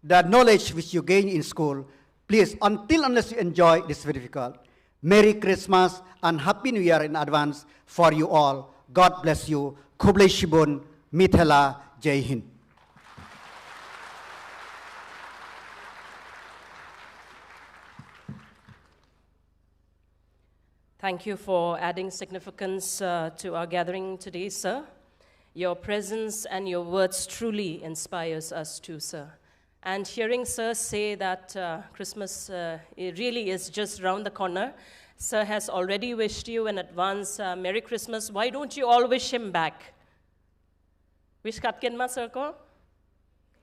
the knowledge which you gain in school. Please, unless you enjoy, it is very difficult. Merry Christmas and Happy New Year in advance for you all. God bless you. Kublai Shibun, Mithela, Jai Hind. Thank you for adding significance to our gathering today, sir. Your presence and your words truly inspires us too, sir. And hearing sir say that Christmas it really is just round the corner, sir has already wished you in advance Merry Christmas. Why don't you all wish him back? Wish Katkin ma sir ko?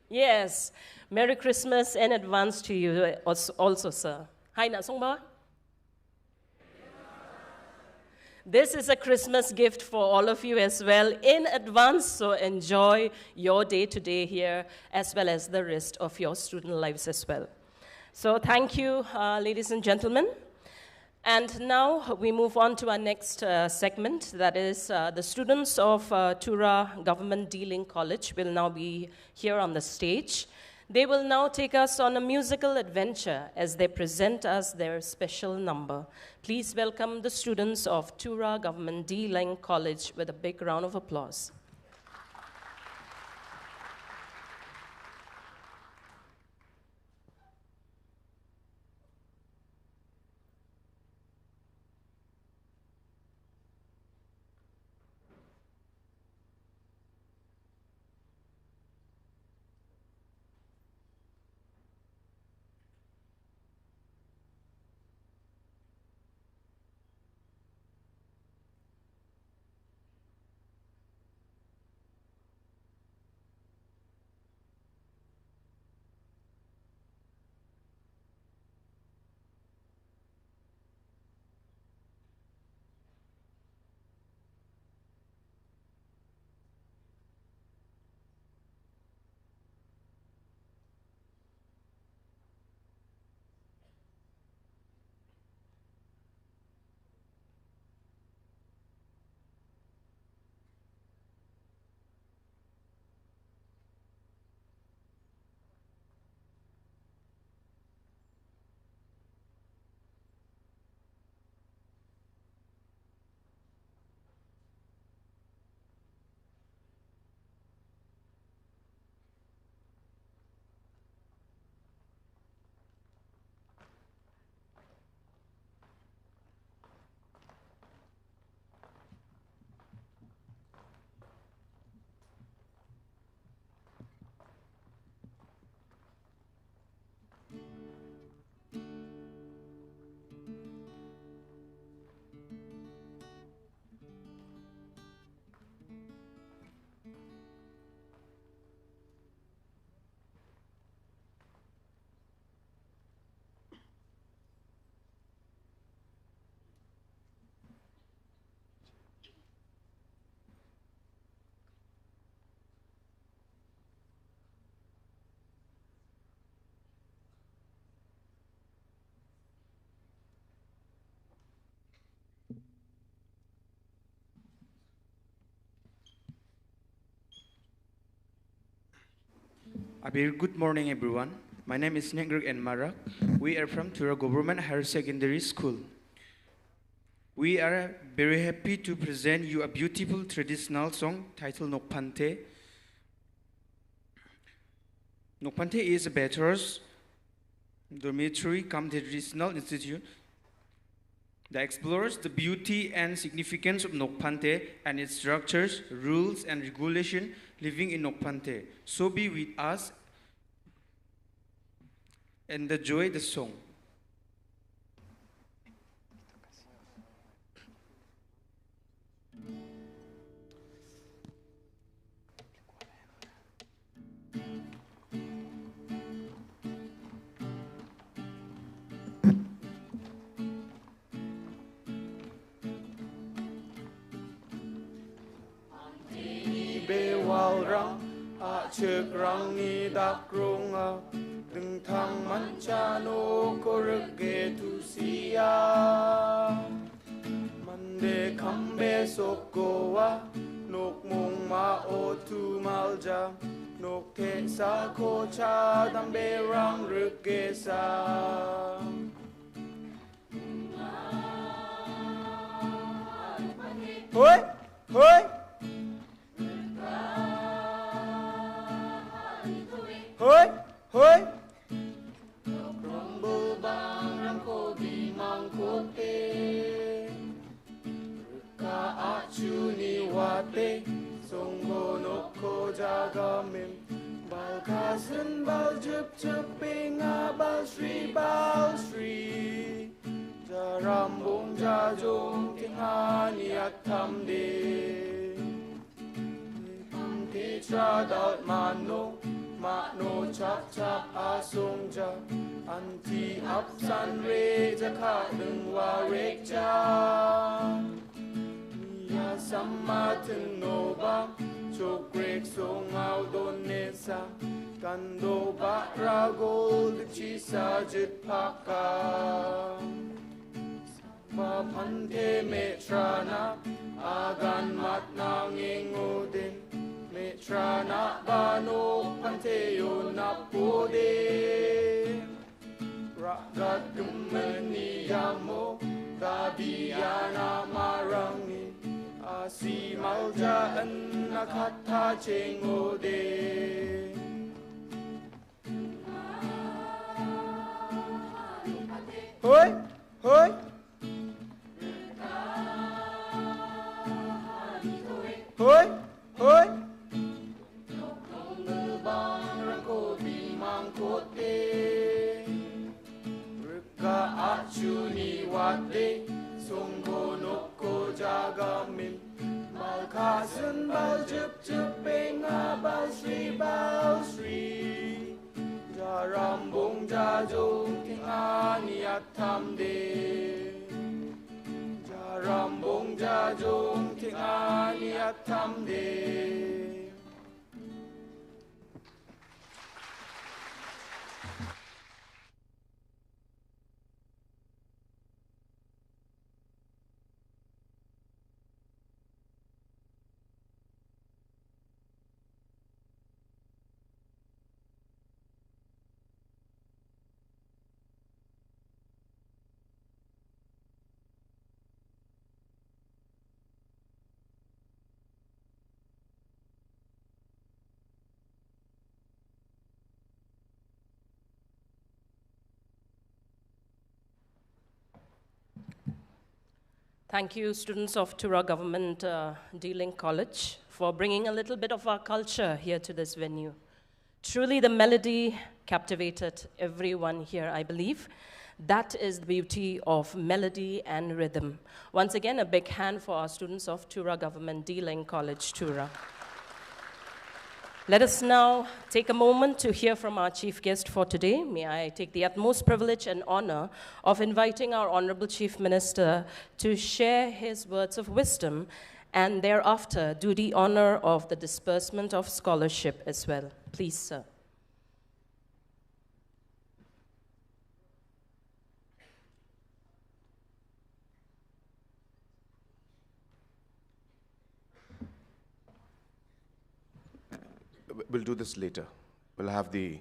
Yes. Merry Christmas in advance to you also, sir. Hi, na song ba? This is a Christmas gift for all of you as well in advance, so enjoy your day-to-day here as well as the rest of your student lives as well. So thank you, ladies and gentlemen. And now we move on to our next segment, that is the students of Tura Government D-Link College will now be here on the stage. They will now take us on a musical adventure as they present us their special number. Please welcome the students of Tura Government D-Link College with a big round of applause. A very good morning, everyone. My name is Negreg and Marak. We are from Tura Government Higher Secondary School. We are very happy to present you a beautiful traditional song titled Nokpante. Nokpante is a bachelor's dormitory cum traditional institute that explores the beauty and significance of Nokpante and its structures, rules, and regulation living in Nokpante. So be with us and enjoy the song. Bewal rang a chek rang ni dak rong a đừng thang man cha no ko rge tu sia mande kambe soko wa nok mong ma o tu malja nok te sa ko cha dam be rang rge sa hoi hoi hoi hoi rumble bang rang ko bi mang ko te ka achu ni wate songgo no ko jaga mem bal kasen bal jup jup pinga bal sri jaram bong ja jong ting hani atam de te tra dal mano มาโนชับชับอาทรงจะอันที่อับสันเรจะขาดหนึ่งวาเรกจามียาสัมมาถึงโนบังโชกเกรกทรงเอาโดนเนสากันโดบะราโกลชิสาจิตภากามาพันเทเมตรานะอากันมัดนางเงโงเดนเมตรานะบาโนพันเทโยนับปูเดรักกัดกุมนิยามโมตาบิยานามารังนิอาสีมัลจาอันนักขัตถาเชงโงเดเฮ้ยเฮ้ยเฮ้ยเฮ้ยมือบางรังโคบีมังโคเตรึกกะอาชูนิวัตเตทรงโกนกโกจากามินมาคาซึนบาจุบจุบเปงอาบาสรีบาสรีจารำบงจาจงทิงอานิยัตธรรมเดจารำบงจาจงทิงอานิยัตธรรมเดThank you, students of Tura Government D-Link College, for bringing a little bit of our culture here to this venue. Truly, the melody captivated everyone here, I believe. That is the beauty of melody and rhythm. Once again, a big hand for our students of Tura Government D-Link College, Tura. Let us now take a moment to hear from our chief guest for today. May I take the utmost privilege and honor of inviting our Honorable Chief Minister to share his words of wisdom and thereafter do the honor of the disbursement of scholarship as well. Please, sir. We'll do this later. We'll have the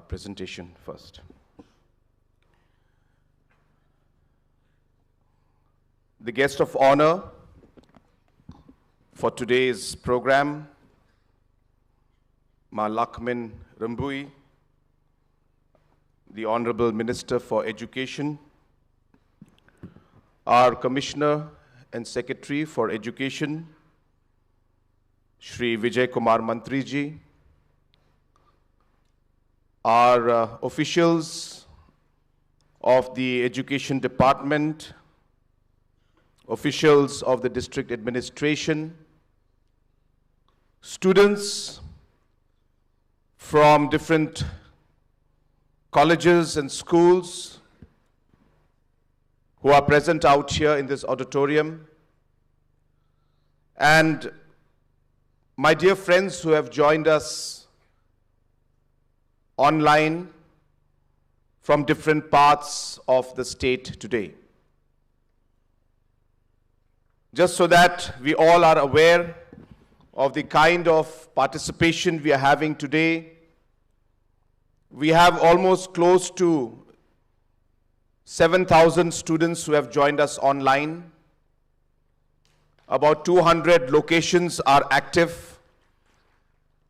presentation first. The guest of honor for today's program, Ma Lakmin Rambui, the Honorable Minister for Education, our Commissioner and Secretary for Education, Shri Vijay Kumar Mantri ji, our officials of the Education Department, officials of the District Administration, students from different colleges and schools who are present out here in this auditorium, and my dear friends who have joined us online from different parts of the state today. Just so that we all are aware of the kind of participation we are having today, we have almost close to 7,000 students who have joined us online. About 200 locations are active,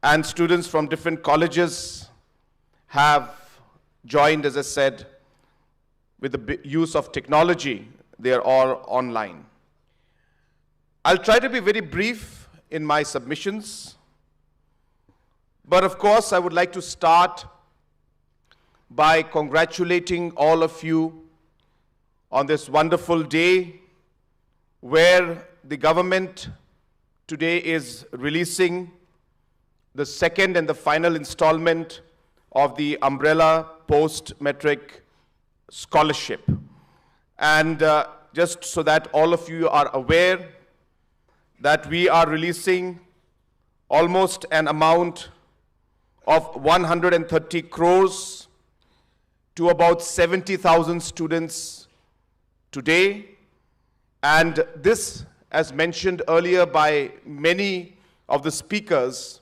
and students from different colleges have joined, as I said, with the use of technology. They are all online. I'll try to be very brief in my submissions, but of course I would like to start by congratulating all of you on this wonderful day where the government today is releasing the second and the final installment of the Umbrella Post-Matric Scholarship. And just so that all of you are aware that we are releasing almost an amount of 130 crores to about 70,000 students today. And this, as mentioned earlier by many of the speakers,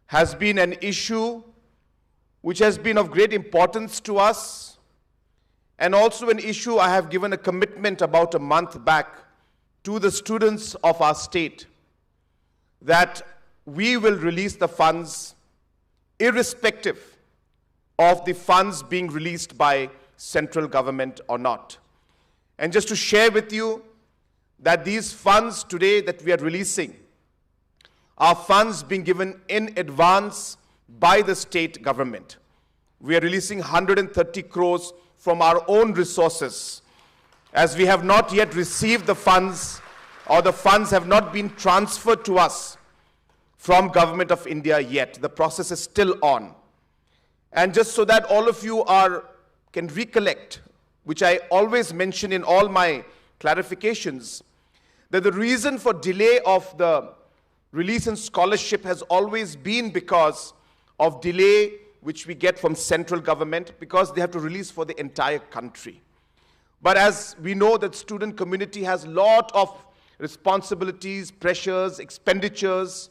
has been an issue which has been of great importance to us, and also an issue I have given a commitment about a month back to the students of our state, that we will release the funds irrespective of the funds being released by central government or not. And just to share with you that these funds today that we are releasing are funds being given in advance by the state government. We are releasing 130 crores from our own resources, as we have not yet received the funds, or the funds have not been transferred to us from Government of India yet. The process is still on. And just so that all of you can recollect, which I always mention in all my clarifications, that the reason for delay of the release and scholarship has always been because of delay which we get from central government, because they have to release for the entire country. But as we know, that student community has a lot of responsibilities, pressures, expenditures,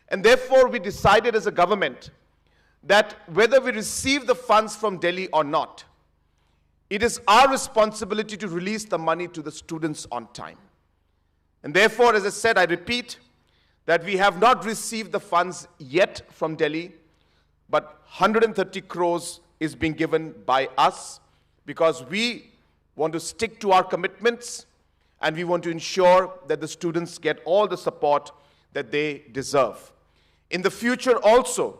and therefore we decided as a government that whether we receive the funds from Delhi or not, it is our responsibility to release the money to the students on time. And therefore, as I said, I repeat that we have not received the funds yet from Delhi, but 130 crores is being given by us, because we want to stick to our commitments and we want to ensure that the students get all the support that they deserve. In the future also,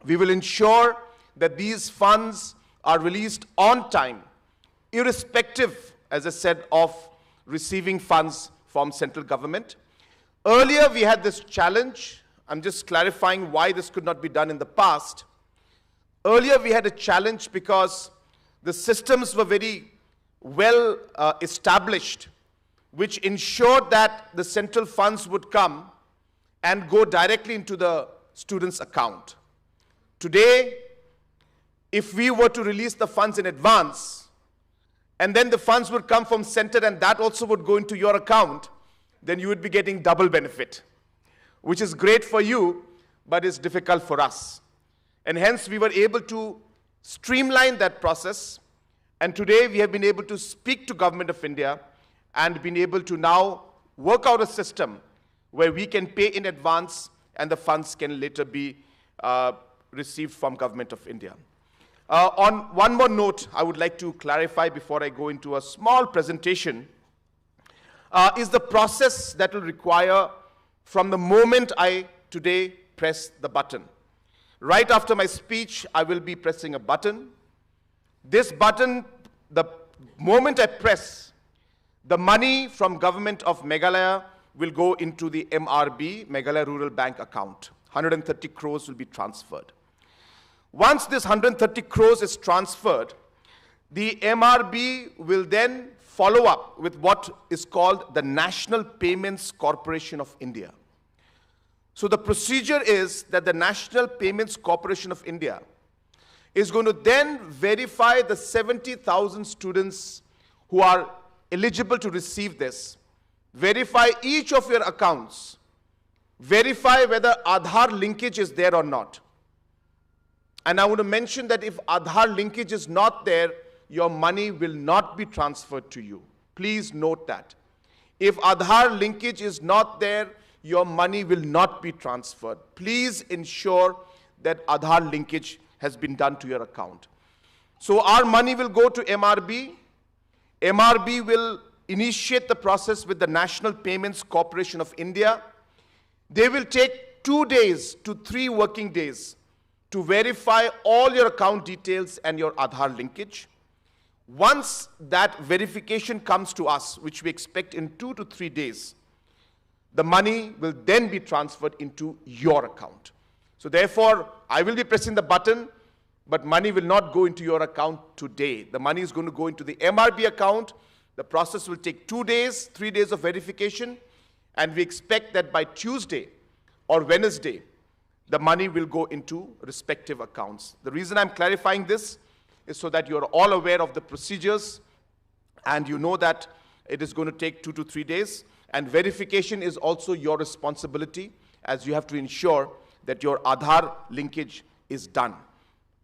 we will ensure that these funds are released on time, irrespective, as I said, of receiving funds from central government. Earlier, we had this challenge. I'm just clarifying why this could not be done in the past. Earlier, we had a challenge because the systems were very well established, which ensured that the central funds would come and go directly into the student's account. Today, if we were to release the funds in advance, and then the funds would come from center and that also would go into your account, then you would be getting double benefit, which is great for you, but is difficult for us. And hence, we were able to streamline that process. And today, we have been able to speak to Government of India and been able to now work out a system where we can pay in advance and the funds can later be received from Government of India. On one more note, I would like to clarify before I go into a small presentation, is the process that will require from the moment I today press the button. Right after my speech, I will be pressing a button. This button, the moment I press, the money from Government of Meghalaya will go into the MRB, Meghalaya Rural Bank account. 130 crores will be transferred. Once this 130 crores is transferred, the MRB will then follow up with what is called the National Payments Corporation of India. So the procedure is that the National Payments Corporation of India is going to then verify the 70,000 students who are eligible to receive this, verify each of your accounts, verify whether Aadhaar linkage is there or not. And I want to mention that if Aadhaar linkage is not there, your money will not be transferred to you. Please note that. If Aadhaar linkage is not there, your money will not be transferred. Please ensure that Aadhaar linkage has been done to your account. So our money will go to MRB. MRB will initiate the process with the National Payments Corporation of India. They will take 2 days to 3 working days to verify all your account details and your Aadhaar linkage. Once that verification comes to us, which we expect in 2 to 3 days, the money will then be transferred into your account. So therefore, I will be pressing the button, but money will not go into your account today. The money is going to go into the MRB account. The process will take 2 days, 3 days of verification, and we expect that by Tuesday or Wednesday, the money will go into respective accounts. The reason I'm clarifying this is so that you're all aware of the procedures and you know that it is going to take 2 to 3 days. And verification is also your responsibility, as you have to ensure that your Aadhaar linkage is done.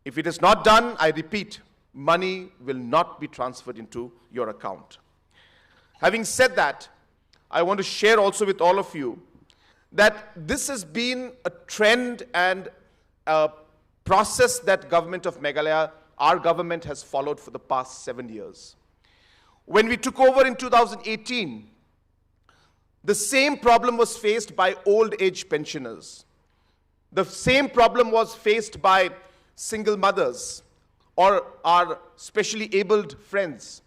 If it is not done, I repeat, money will not be transferred into your account. Having said that, I want to share also with all of you that this has been a trend and a process that government of Meghalaya, our government, has followed for the past 7 years. When we took over in 2018, the same problem was faced by old age pensioners. The same problem was faced by single mothers or our specially abled friends,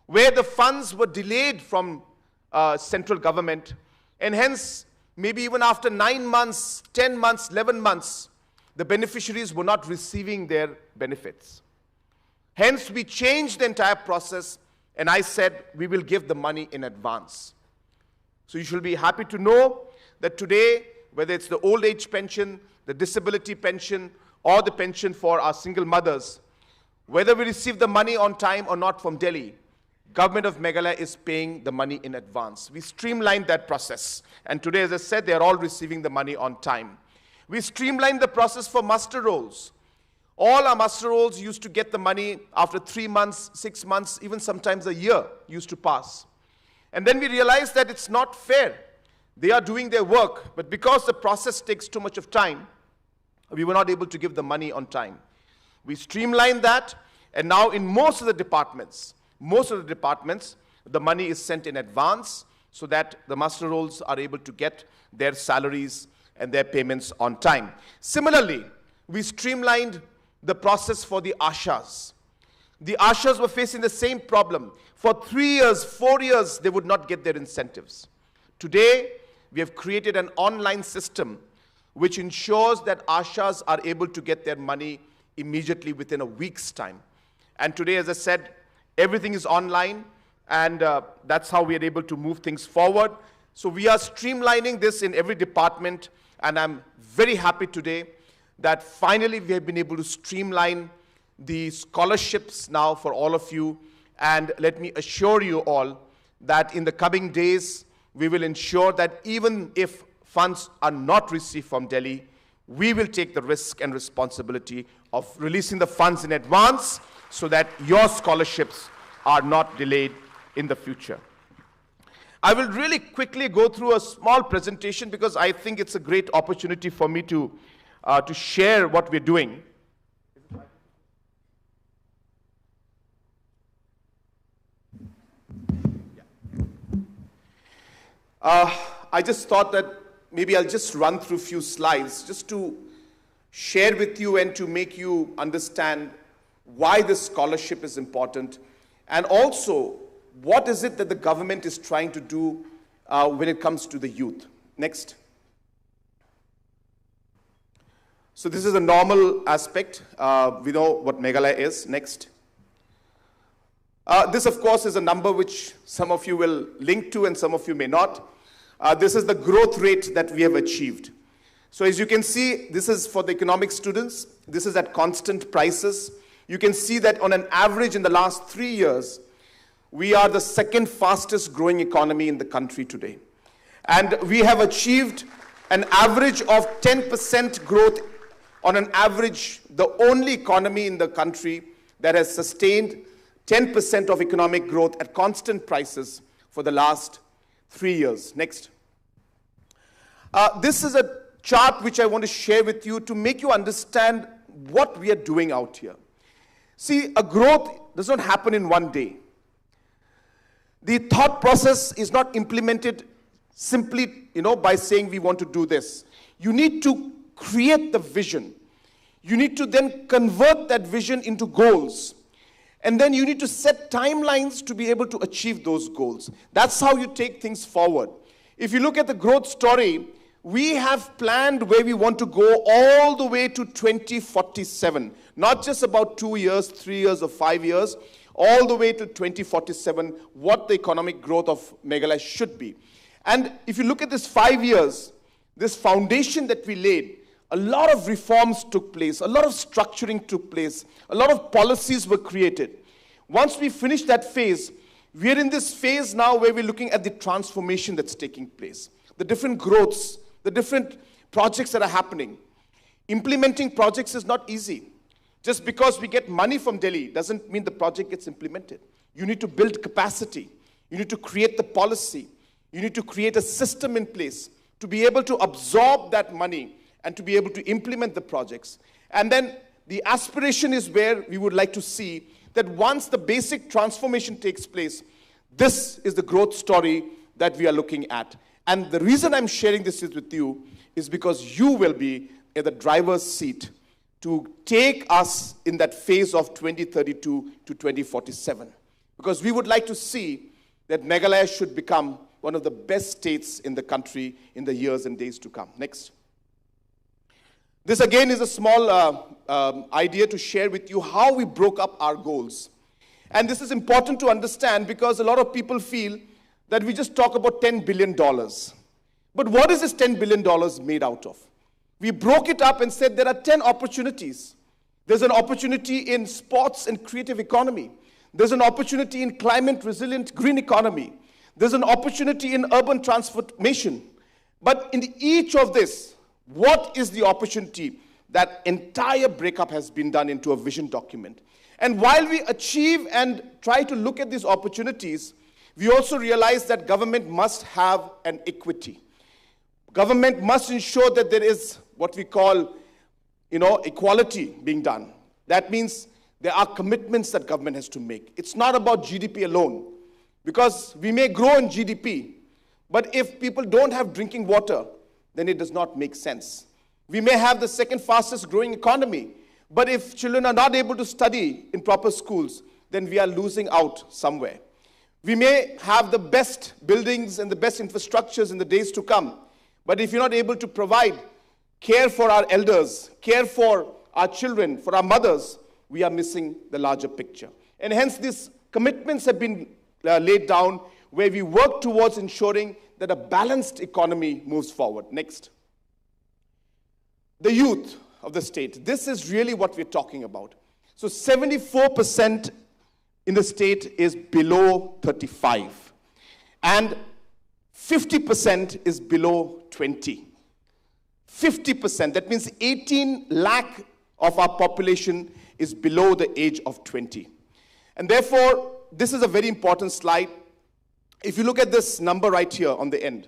where the funds were delayed from central government, and hence maybe even after 9 months, 10 months, 11 months, the beneficiaries were not receiving their benefits. Hence, we changed the entire process, and I said we will give the money in advance. So you should be happy to know that today, whether it's the old age pension, the disability pension, or the pension for our single mothers, whether we receive the money on time or not from Delhi, Government of Meghalaya is paying the money in advance. We streamlined that process. And today, as I said, they are all receiving the money on time. We streamlined the process for muster rolls. All our muster rolls used to get the money after 3 months, 6 months, even sometimes a year used to pass. And then we realized that it's not fair. They are doing their work, but because the process takes too much of time, we were not able to give the money on time. We streamlined that, and now in most of the departments, the money is sent in advance so that the muster rolls are able to get their salaries and their payments on time. Similarly, we streamlined the process for the Ashas. The Ashas were facing the same problem. For 3 years, 4 years, they would not get their incentives. Today, we have created an online system which ensures that Ashas are able to get their money immediately within a week's time. And today, as I said, everything is online, and that's how we are able to move things forward. So we are streamlining this in every department, and I'm very happy today that finally we have been able to streamline the scholarships now for all of you. And let me assure you all that in the coming days, we will ensure that even if funds are not received from Delhi, we will take the risk and responsibility of releasing the funds in advance so that your scholarships are not delayed in the future. I will really quickly go through a small presentation because I think it's a great opportunity for me to share what we're doing. I just thought that maybe I'll just run through a few slides just to share with you and to make you understand why this scholarship is important, and also what is it that the government is trying to do when it comes to the youth. Next. So this is a normal aspect. We know what Meghalaya is. Next. This, of course, is a number which some of you will link to and some of you may not. This is the growth rate that we have achieved. So as you can see, this is for the economic students. This is at constant prices. You can see that on an average in the last 3 years, we are the second fastest growing economy in the country today. And we have achieved an average of 10% growth on an average, the only economy in the country that has sustained 10% of economic growth at constant prices for the last 3 years. Next. This is a chart which I want to share with you to make you understand what we are doing out here. See, a growth does not happen in one day. The thought process is not implemented simply, by saying we want to do this. You need to create the vision. You need to then convert that vision into goals. And then you need to set timelines to be able to achieve those goals. That's how you take things forward. If you look at the growth story, we have planned where we want to go all the way to 2047. Not just about 2 years, 3 years, or 5 years, all the way to 2047, what the economic growth of Meghalaya should be. And if you look at this 5 years, this foundation that we laid, a lot of reforms took place, a lot of structuring took place, a lot of policies were created. Once we finish that phase, we're in this phase now where we're looking at the transformation that's taking place, the different growths, the different projects that are happening. Implementing projects is not easy. Just because we get money from Delhi doesn't mean the project gets implemented. You need to build capacity. You need to create the policy. You need to create a system in place to be able to absorb that money and to be able to implement the projects. And then the aspiration is where we would like to see that once the basic transformation takes place, this is the growth story that we are looking at. And the reason I'm sharing this with you is because you will be in the driver's seat to take us in that phase of 2032 to 2047. Because we would like to see that Meghalaya should become one of the best states in the country in the years and days to come. Next. This again is a small idea to share with you how we broke up our goals. And this is important to understand because a lot of people feel that we just talk about $10 billion. But what is this $10 billion made out of? We broke it up and said there are 10 opportunities. There's an opportunity in sports and creative economy. There's an opportunity in climate resilient green economy. There's an opportunity in urban transformation. But in each of this, what is the opportunity? That entire breakup has been done into a vision document. And while we achieve and try to look at these opportunities, we also realize that government must have an equity. Government must ensure that there is what we call, equality being done. That means there are commitments that government has to make. It's not about GDP alone, because we may grow in GDP, but if people don't have drinking water, then it does not make sense. We may have the second fastest growing economy, but if children are not able to study in proper schools, then we are losing out somewhere. We may have the best buildings and the best infrastructures in the days to come, but if you're not able to provide care for our elders, care for our children, for our mothers, we are missing the larger picture. And hence these commitments have been laid down where we work towards ensuring that a balanced economy moves forward. Next. The youth of the state. This is really what we're talking about. So 74% in the state is below 35. And 50% is below 20. 50%, that means 18 lakh of our population is below the age of 20. And therefore, this is a very important slide. If you look at this number right here on the end,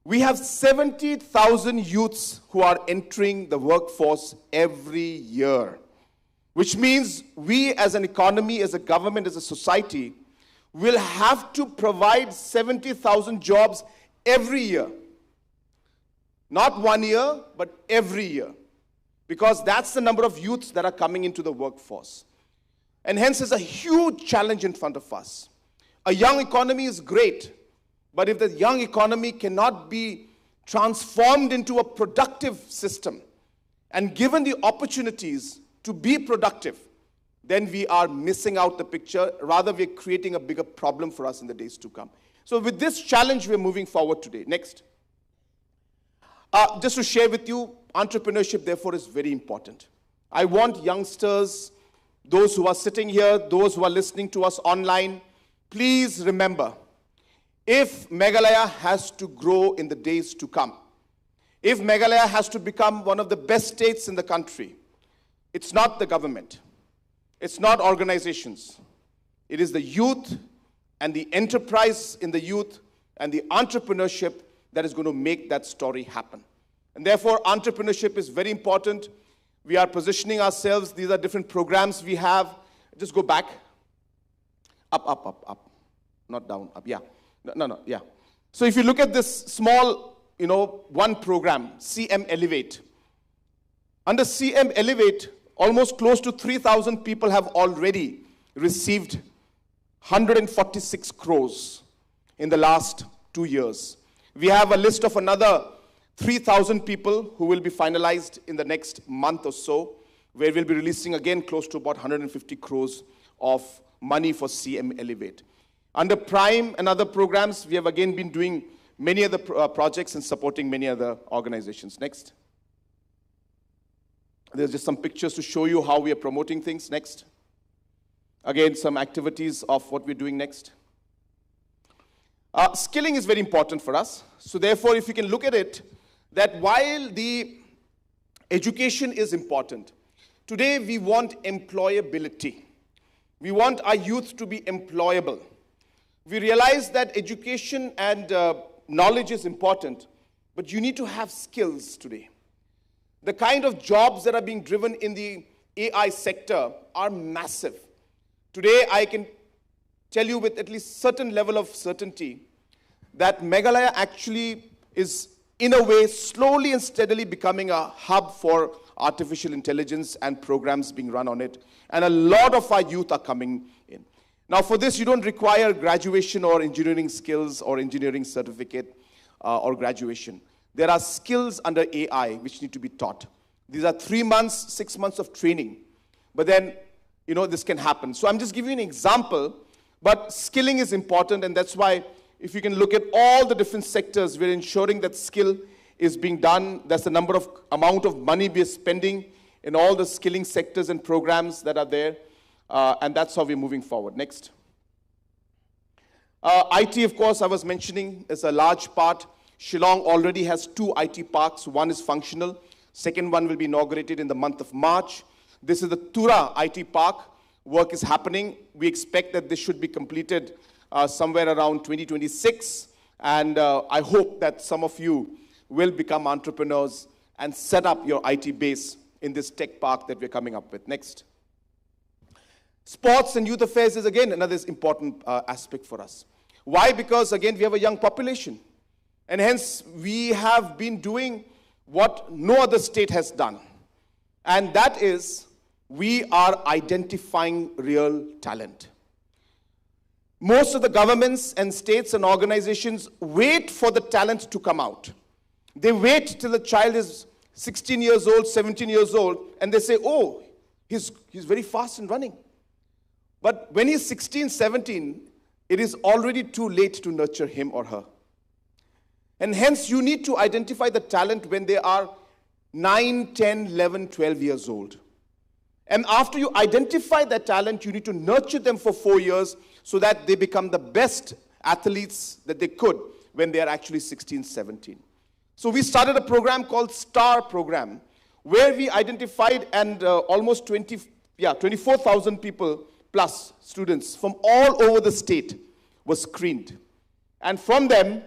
we have 70,000 youths who are entering the workforce every year, which means we as an economy, as a government, as a society, will have to provide 70,000 jobs every year. Not 1 year, but every year. Because that's the number of youths that are coming into the workforce. And hence, there's a huge challenge in front of us. A young economy is great, but if the young economy cannot be transformed into a productive system and given the opportunities to be productive, then we are missing out the picture. Rather, we're creating a bigger problem for us in the days to come. So with this challenge, we're moving forward today. Next. Just to share with you, entrepreneurship, therefore, is very important. I want youngsters, those who are sitting here, those who are listening to us online, please remember, if Meghalaya has to grow in the days to come, if Meghalaya has to become one of the best states in the country, it's not the government, it's not organizations, it is the youth and the enterprise in the youth and the entrepreneurship that is going to make that story happen. And therefore, entrepreneurship is very important. We are positioning ourselves. These are different programs we have. Just go back. Up, up, up, up. Not down, up, yeah. No, yeah. So if you look at this small, one program, CM Elevate. Under CM Elevate, almost close to 3,000 people have already received 146 crores in the last 2 years. We have a list of another 3,000 people who will be finalized in the next month or so, where we'll be releasing again close to about 150 crores of money for CM Elevate. Under Prime and other programs, we have again been doing many other projects and supporting many other organizations. Next. There's just some pictures to show you how we are promoting things. Next. Again, some activities of what we're doing next. Skilling is very important for us. So therefore, if you can look at it, that while the education is important, today we want employability. We want our youth to be employable. We realize that education and knowledge is important, but you need to have skills today. The kind of jobs that are being driven in the AI sector are massive. Today, I can tell you with at least certain level of certainty that Meghalaya actually is, in a way, slowly and steadily becoming a hub for artificial intelligence and programs being run on it. And a lot of our youth are coming in. Now, for this, you don't require graduation or engineering skills or engineering certificate or graduation. There are skills under AI which need to be taught. These are 3 months, 6 months of training. But then, you know, this can happen. So I'm just giving you an example, but skilling is important, and that's why if you can look at all the different sectors, we're ensuring that skill is being done. That's the amount of money we're spending in all the skilling sectors and programs that are there. And that's how we're moving forward. Next. IT, of course, I was mentioning, is a large part. Shillong already has 2 IT parks. One is functional. Second one will be inaugurated in the month of March. This is the Tura IT park. Work is happening. We expect that this should be completed somewhere around 2026. And I hope that some of you will become entrepreneurs and set up your IT base in this tech park that we're coming up with. Next. Sports and youth affairs is again another important aspect for us. Why? Because again, we have a young population. And hence, we have been doing what no other state has done. And that is, we are identifying real talent. Most of the governments and states and organizations wait for the talent to come out. They wait till the child is 16 years old, 17 years old, and they say, oh, he's very fast in running. But when he's 16, 17, it is already too late to nurture him or her. And hence, you need to identify the talent when they are 9, 10, 11, 12 years old. And after you identify that talent, you need to nurture them for 4 years so that they become the best athletes that they could when they are actually 16, 17. So we started a program called STAR program, where we identified and almost 24,000 people plus students from all over the state were screened. And from them,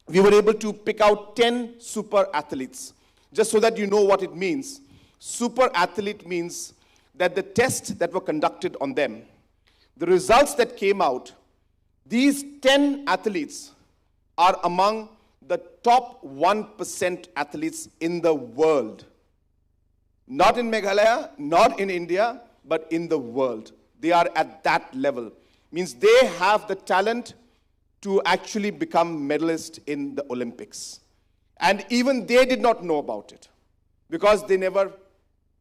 we were able to pick out 10 super athletes. Just so that you know what it means. Super athlete means that the tests that were conducted on them, the results that came out, these 10 athletes are among the top 1% athletes in the world. Not in Meghalaya, not in India, but in the world. They are at that level. Means they have the talent to actually become medalists in the Olympics. And even they did not know about it because they never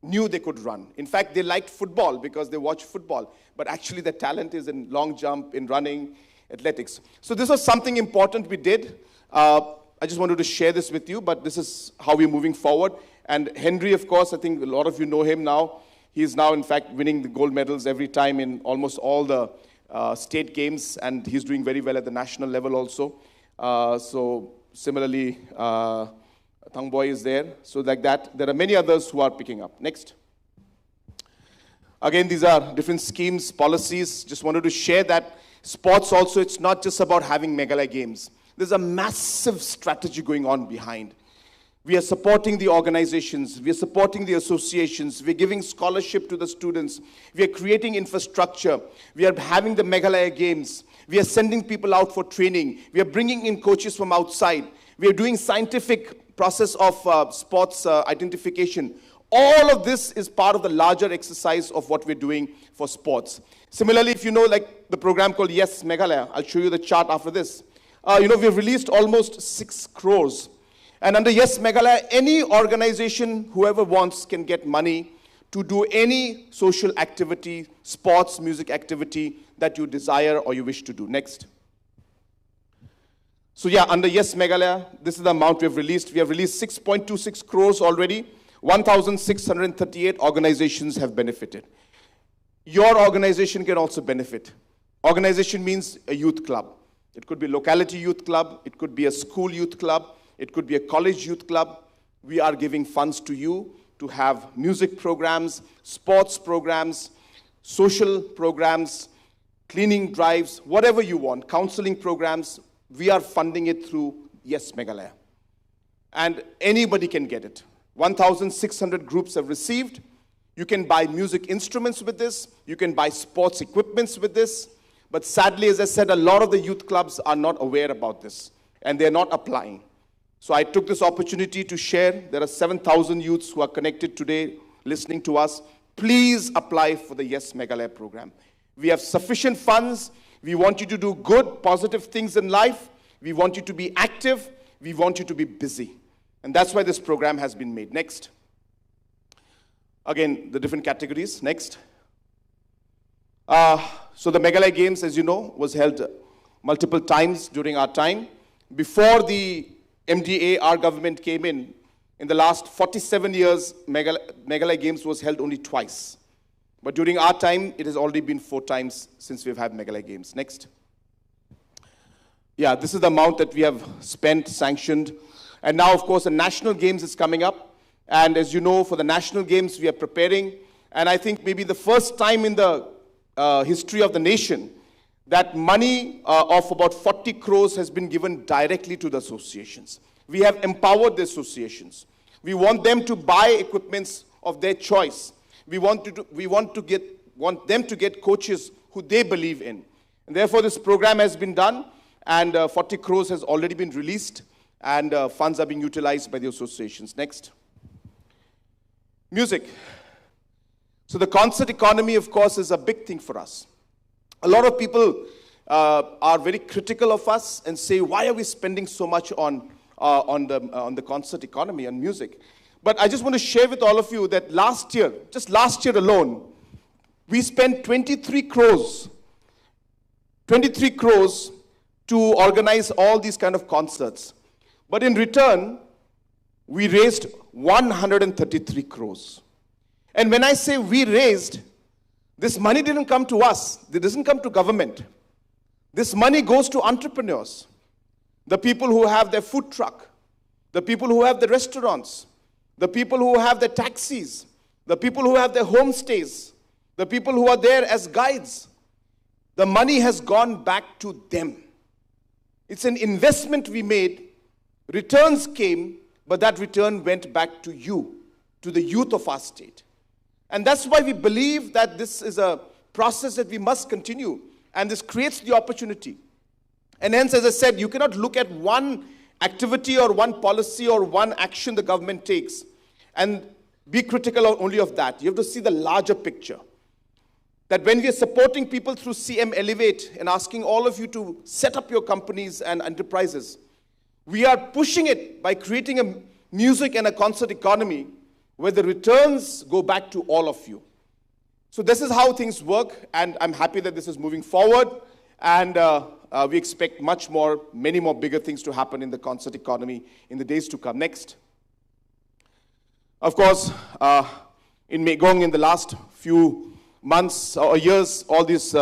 knew they could run. In fact, they liked football because they watched football. But actually, the talent is in long jump, in running, athletics. So this was something important we did. I just wanted to share this with you, but this is how we're moving forward. And Henry, of course, I think a lot of you know him now. He is now, in fact, winning the gold medals every time in almost all the state games, and he's doing very well at the national level also. So similarly, Thangboy is there. So like that, there are many others who are picking up. Next. Again, these are different schemes, policies. Just wanted to share that sports also, it's not just about having Meghalaya games. There's a massive strategy going on behind. We are supporting the organizations. We are supporting the associations. We're giving scholarship to the students. We are creating infrastructure. We are having the Meghalaya Games. We are sending people out for training. We are bringing in coaches from outside. We are doing scientific process of sports identification. All of this is part of the larger exercise of what we're doing for sports. Similarly, if you know, like the program called Yes Meghalaya, I'll show you the chart after this. We've released almost 6 crores. And under Yes Meghalaya, any organization, whoever wants, can get money to do any social activity, sports, music activity that you desire or you wish to do. Next. So yeah, under Yes Meghalaya, this is the amount we have released. We have released 6.26 crores already. 1,638 organizations have benefited. Your organization can also benefit. Organization means a youth club. It could be a locality youth club. It could be a school youth club. It could be a college youth club. We are giving funds to you to have music programs, sports programs, social programs, cleaning drives, whatever you want, counseling programs. We are funding it through Yes Meghalaya. And anybody can get it. 1,600 groups have received. You can buy music instruments with this. You can buy sports equipments with this. But sadly, as I said, a lot of the youth clubs are not aware about this, and they're not applying. So I took this opportunity to share. There are 7,000 youths who are connected today, listening to us. Please apply for the Yes Meghalaya program. We have sufficient funds. We want you to do good, positive things in life. We want you to be active. We want you to be busy. And that's why this program has been made. Next. Again, the different categories. Next. So the Meghalaya Games, as you know, was held multiple times during our time. Before the MDA, our government came in the last 47 years, Meghalaya Games was held only twice. But during our time, it has already been 4 times since we've had Meghalaya Games. Next. Yeah, this is the amount that we have spent, sanctioned. And now, of course, the National Games is coming up. And as you know, for the National Games, we are preparing. And I think maybe the first time in the history of the nation that money of about 40 crores has been given directly to the associations. We have empowered the associations. We want them to buy equipments of their choice. We want them to get coaches who they believe in. And therefore, this program has been done, and 40 crores has already been released, and funds are being utilized by the associations. Next. Music. So the concert economy, of course, is a big thing for us. A lot of people are very critical of us and say, why are we spending so much on the concert economy and music? But I just want to share with all of you that last year, just last year alone, we spent 23 crores to organize all these kind of concerts. But in return, we raised 133 crores. And when I say we raised, this money didn't come to us. It doesn't come to government. This money goes to entrepreneurs, the people who have their food truck, the people who have the restaurants, the people who have the taxis, the people who have their homestays, the people who are there as guides. The money has gone back to them. It's an investment we made. Returns came, but that return went back to you, to the youth of our state. And that's why we believe that this is a process that we must continue. And this creates the opportunity. And hence, as I said, you cannot look at one activity or one policy or one action the government takes and be critical only of that. You have to see the larger picture. That when we are supporting people through CM Elevate and asking all of you to set up your companies and enterprises, we are pushing it by creating a music and a concert economy where the returns go back to all of you. So this is how things work, and I'm happy that this is moving forward, and we expect many more bigger things to happen in the concert economy in the days to come. Next. Of course, in Megong, in the last few months or years, all these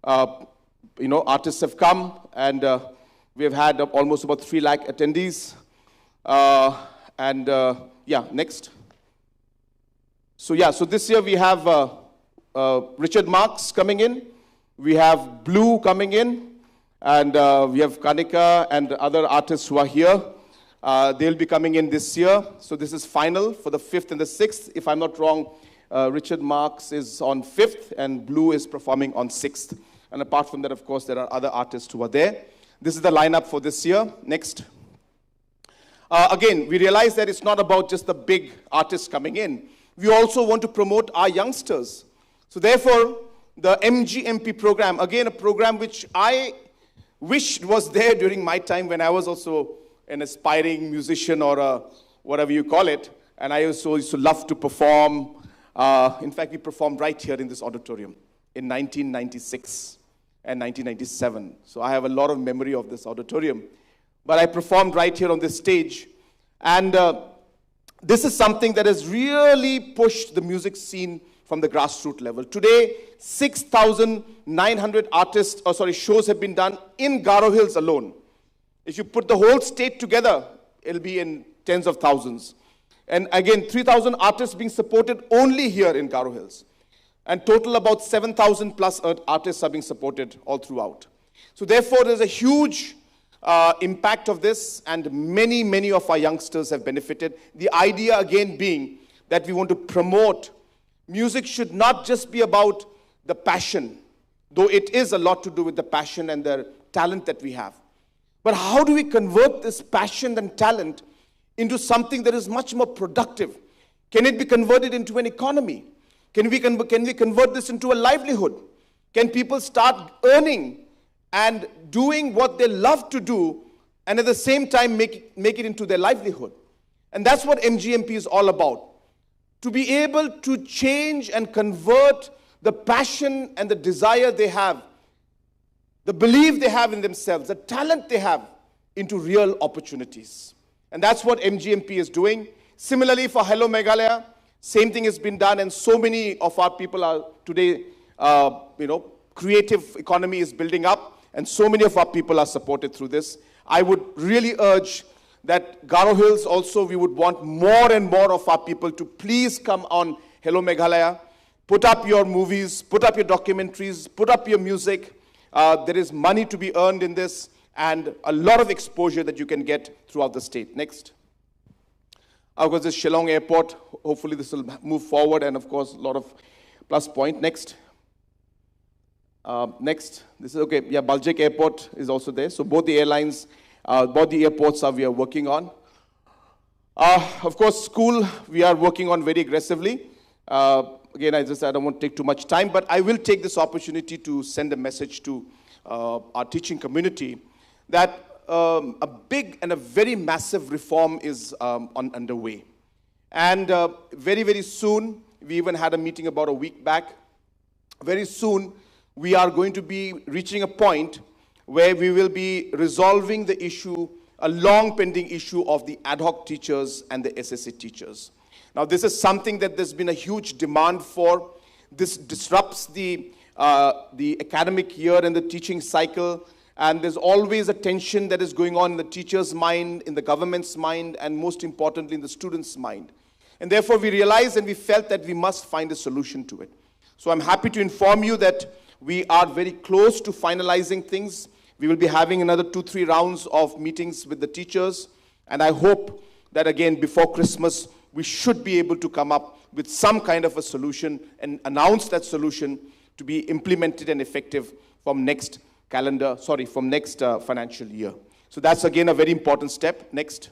artists have come, and we have had almost about 3 lakh attendees. Yeah, next. So this year we have Richard Marx coming in, we have Blue coming in, and we have Kanika and other artists who are here. They'll be coming in this year. So this is final for the 5th and the 6th. If I'm not wrong, Richard Marx is on 5th and Blue is performing on 6th. And apart from that, of course, there are other artists who are there. This is the lineup for this year. Next. Again, we realize that it's not about just the big artists coming in. We also want to promote our youngsters. So therefore, the MGMP program, again, a program which I wish was there during my time when I was also an aspiring musician or a whatever you call it. And I also used to love to perform. In fact, we performed right here in this auditorium in 1996 and 1997. So I have a lot of memory of this auditorium. But I performed right here on this stage. And this is something that has really pushed the music scene from the grassroots level. Today, 6,900 shows have been done in Garo Hills alone. If you put the whole state together, it'll be in tens of thousands. And again, 3,000 artists being supported only here in Garo Hills. And total about 7,000 plus artists are being supported all throughout. So therefore, there's a huge impact of this, and many, many of our youngsters have benefited. The idea again being that we want to promote music should not just be about the passion, though it is a lot to do with the passion and the talent that we have. But how do we convert this passion and talent into something that is much more productive? Can it be converted into an economy? Can we convert this into a livelihood? Can people start earning and doing what they love to do, and at the same time make it into their livelihood? And that's what MGMP is all about. To be able to change and convert the passion and the desire they have, the belief they have in themselves, the talent they have, into real opportunities. And that's what MGMP is doing. Similarly, for Hello Meghalaya, same thing has been done, and so many of our people are today, creative economy is building up, and so many of our people are supported through this. I would really urge that Garo Hills also, we would want more and more of our people to please come on Hello Meghalaya, put up your movies, put up your documentaries, put up your music. There is money to be earned in this, and a lot of exposure that you can get throughout the state. Next. Of course, this Shillong Airport, hopefully this will move forward, and of course, a lot of plus point. Next. Next. This is okay. Yeah, Baljek Airport is also there. So both the airlines, both the airports we are working on. Of course, school we are working on very aggressively. Again, I don't want to take too much time, but I will take this opportunity to send a message to our teaching community that a big and a very massive reform is underway. And very, very soon, we even had a meeting about a week back. Very soon, we are going to be reaching a point where we will be resolving the issue, a long pending issue of the ad hoc teachers and the SSA teachers. Now, this is something that there's been a huge demand for. This disrupts the academic year and the teaching cycle. And there's always a tension that is going on in the teacher's mind, in the government's mind, and most importantly, in the student's mind. And therefore, we realized and we felt that we must find a solution to it. So I'm happy to inform you that we are very close to finalizing things. We will be having another 2-3 rounds of meetings with the teachers. And I hope that, again, before Christmas, we should be able to come up with some kind of a solution and announce that solution to be implemented and effective from next financial year. So that's again a very important step. Next.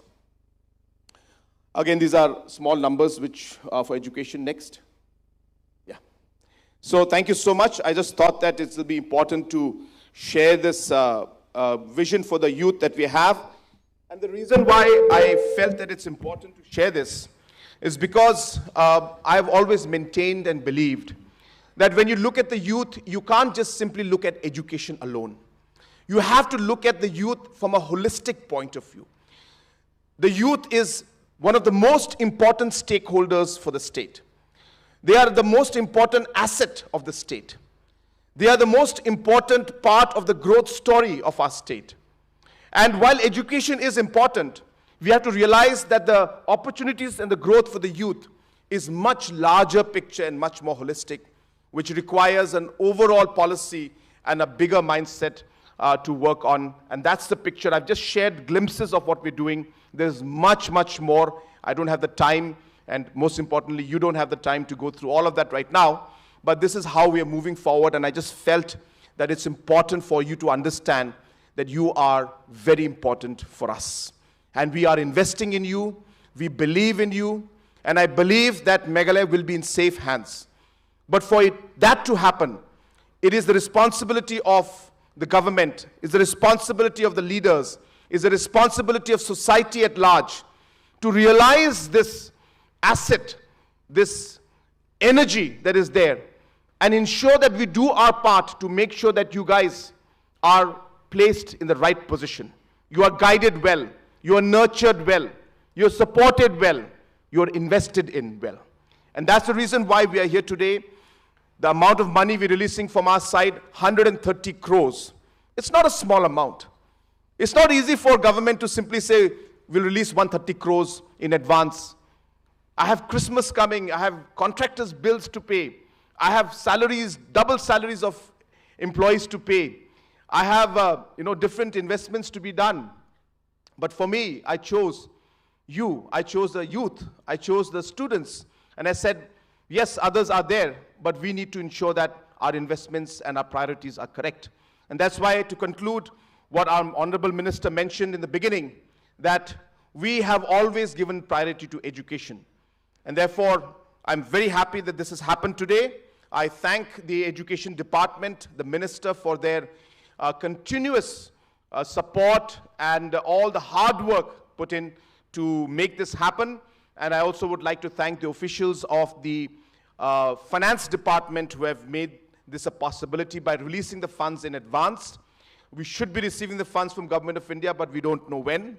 Again, these are small numbers which are for education. Next. Yeah. So thank you so much. I just thought that it will be important to share this vision for the youth that we have. And the reason why I felt that it's important to share this is because I've always maintained and believed that when you look at the youth, you can't just simply look at education alone. You have to look at the youth from a holistic point of view. The youth is one of the most important stakeholders for the state. They are the most important asset of the state. They are the most important part of the growth story of our state. And while education is important, we have to realize that the opportunities and the growth for the youth is much larger picture and much more holistic, which requires an overall policy and a bigger mindset to work on. And that's the picture. I've just shared glimpses of what we're doing. There's much, much more. I don't have the time, and most importantly, you don't have the time to go through all of that right now. But this is how we are moving forward, and I just felt that it's important for you to understand that you are very important for us. And we are investing in you. We believe in you. And I believe that Meghalaya will be in safe hands. But for that to happen, it is the responsibility of the government, it's the responsibility of the leaders is a responsibility of society at large to realize this asset, this energy that is there, and ensure that we do our part to make sure that you guys are placed in the right position. You are guided well, you are nurtured well, you are supported well, you are invested in well. And that's the reason why we are here today. The amount of money we're releasing from our side, 130 crores. It's not a small amount. It's not easy for government to simply say, we'll release 130 crores in advance. I have Christmas coming, I have contractors' bills to pay, I have salaries, double salaries of employees to pay. I have different investments to be done. But for me, I chose you, I chose the youth, I chose the students. And I said, yes, others are there, but we need to ensure that our investments and our priorities are correct. And that's why, to conclude what our Honorable Minister mentioned in the beginning, that we have always given priority to education. And therefore, I'm very happy that this has happened today. I thank the Education Department, the Minister, for their continuous support and all the hard work put in to make this happen. And I also would like to thank the officials of the Finance Department who have made this a possibility by releasing the funds in advance. We should be receiving the funds from Government of India, but we don't know when.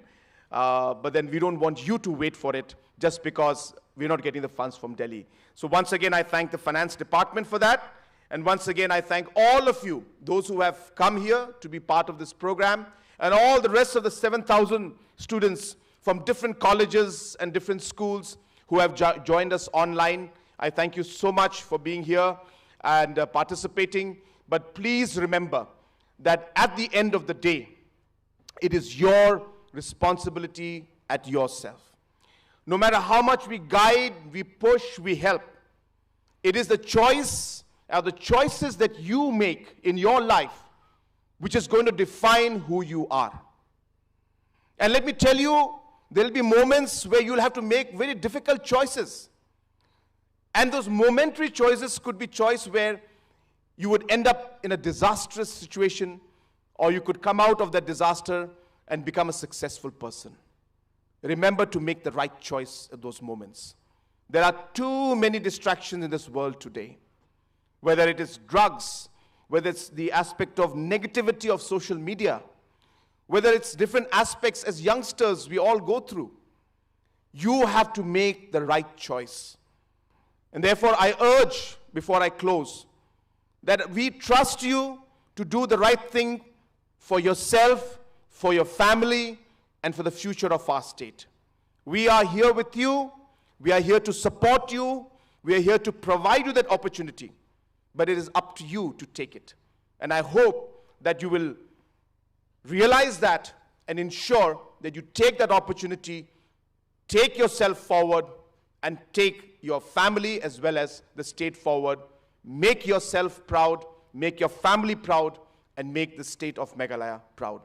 But then we don't want you to wait for it just because we're not getting the funds from Delhi. So once again, I thank the Finance Department for that. And once again, I thank all of you, those who have come here to be part of this program, and all the rest of the 7,000 students from different colleges and different schools who have joined us online. I thank you so much for being here and participating. But please remember that at the end of the day, it is your responsibility at yourself. No matter how much we guide, we push, we help, it is the choice or the choices that you make in your life which is going to define who you are. And let me tell you, there will be moments where you'll have to make very difficult choices. And those momentary choices could be choices where you would end up in a disastrous situation, or you could come out of that disaster and become a successful person. Remember to make the right choice at those moments. There are too many distractions in this world today. Whether it is drugs, whether it's the aspect of negativity of social media, whether it's different aspects as youngsters we all go through. You have to make the right choice. And therefore, I urge, before I close, that we trust you to do the right thing for yourself, for your family, and for the future of our state. We are here with you. We are here to support you. We are here to provide you that opportunity. But it is up to you to take it. And I hope that you will realize that and ensure that you take that opportunity, take yourself forward, and take your family as well as the state forward. Make yourself proud, make your family proud, and make the state of Meghalaya proud.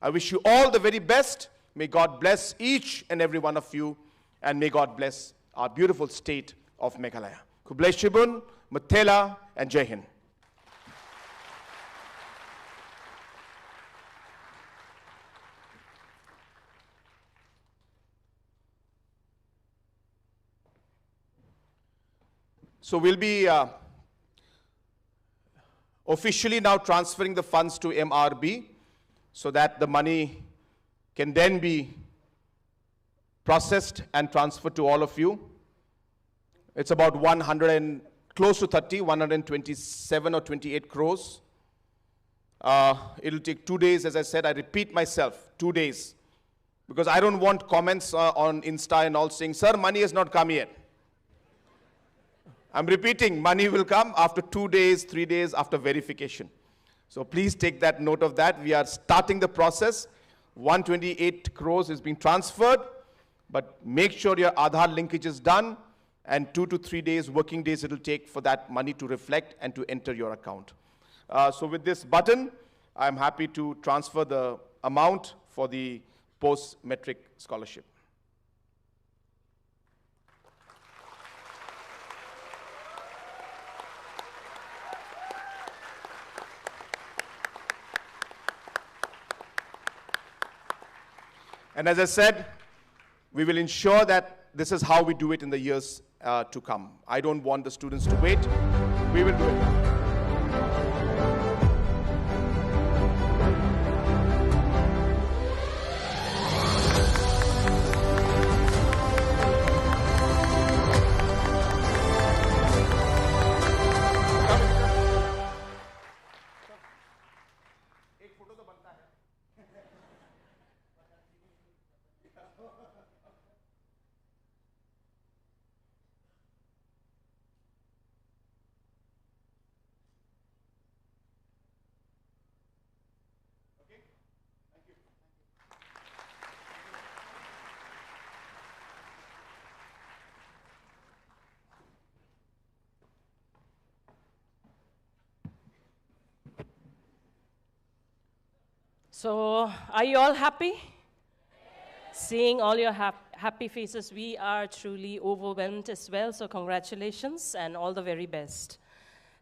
I wish you all the very best. May God bless each and every one of you, and may God bless our beautiful state of Meghalaya. Kublai Shibun, Mathela, and Jai Hind. So we'll be officially now transferring the funds to MRB so that the money can then be processed and transferred to all of you. It's about 100 and close to 30, 127 or 28 crores. It'll take 2 days, as I said. I repeat myself, 2 days. Because I don't want comments on Insta and all saying, sir, money has not come yet. I'm repeating, money will come after 2 days, 3 days after verification. So please take that note of that. We are starting the process. 128 crores is being transferred, but make sure your Aadhaar linkage is done, and 2 to 3 days, working days, it will take for that money to reflect and to enter your account. So with this button, I'm happy to transfer the amount for the post-metric scholarship. And as I said, we will ensure that this is how we do it in the years to come. I don't want the students to wait. We will do it. So, are you all happy? Seeing all your happy faces, we are truly overwhelmed as well, so congratulations and all the very best.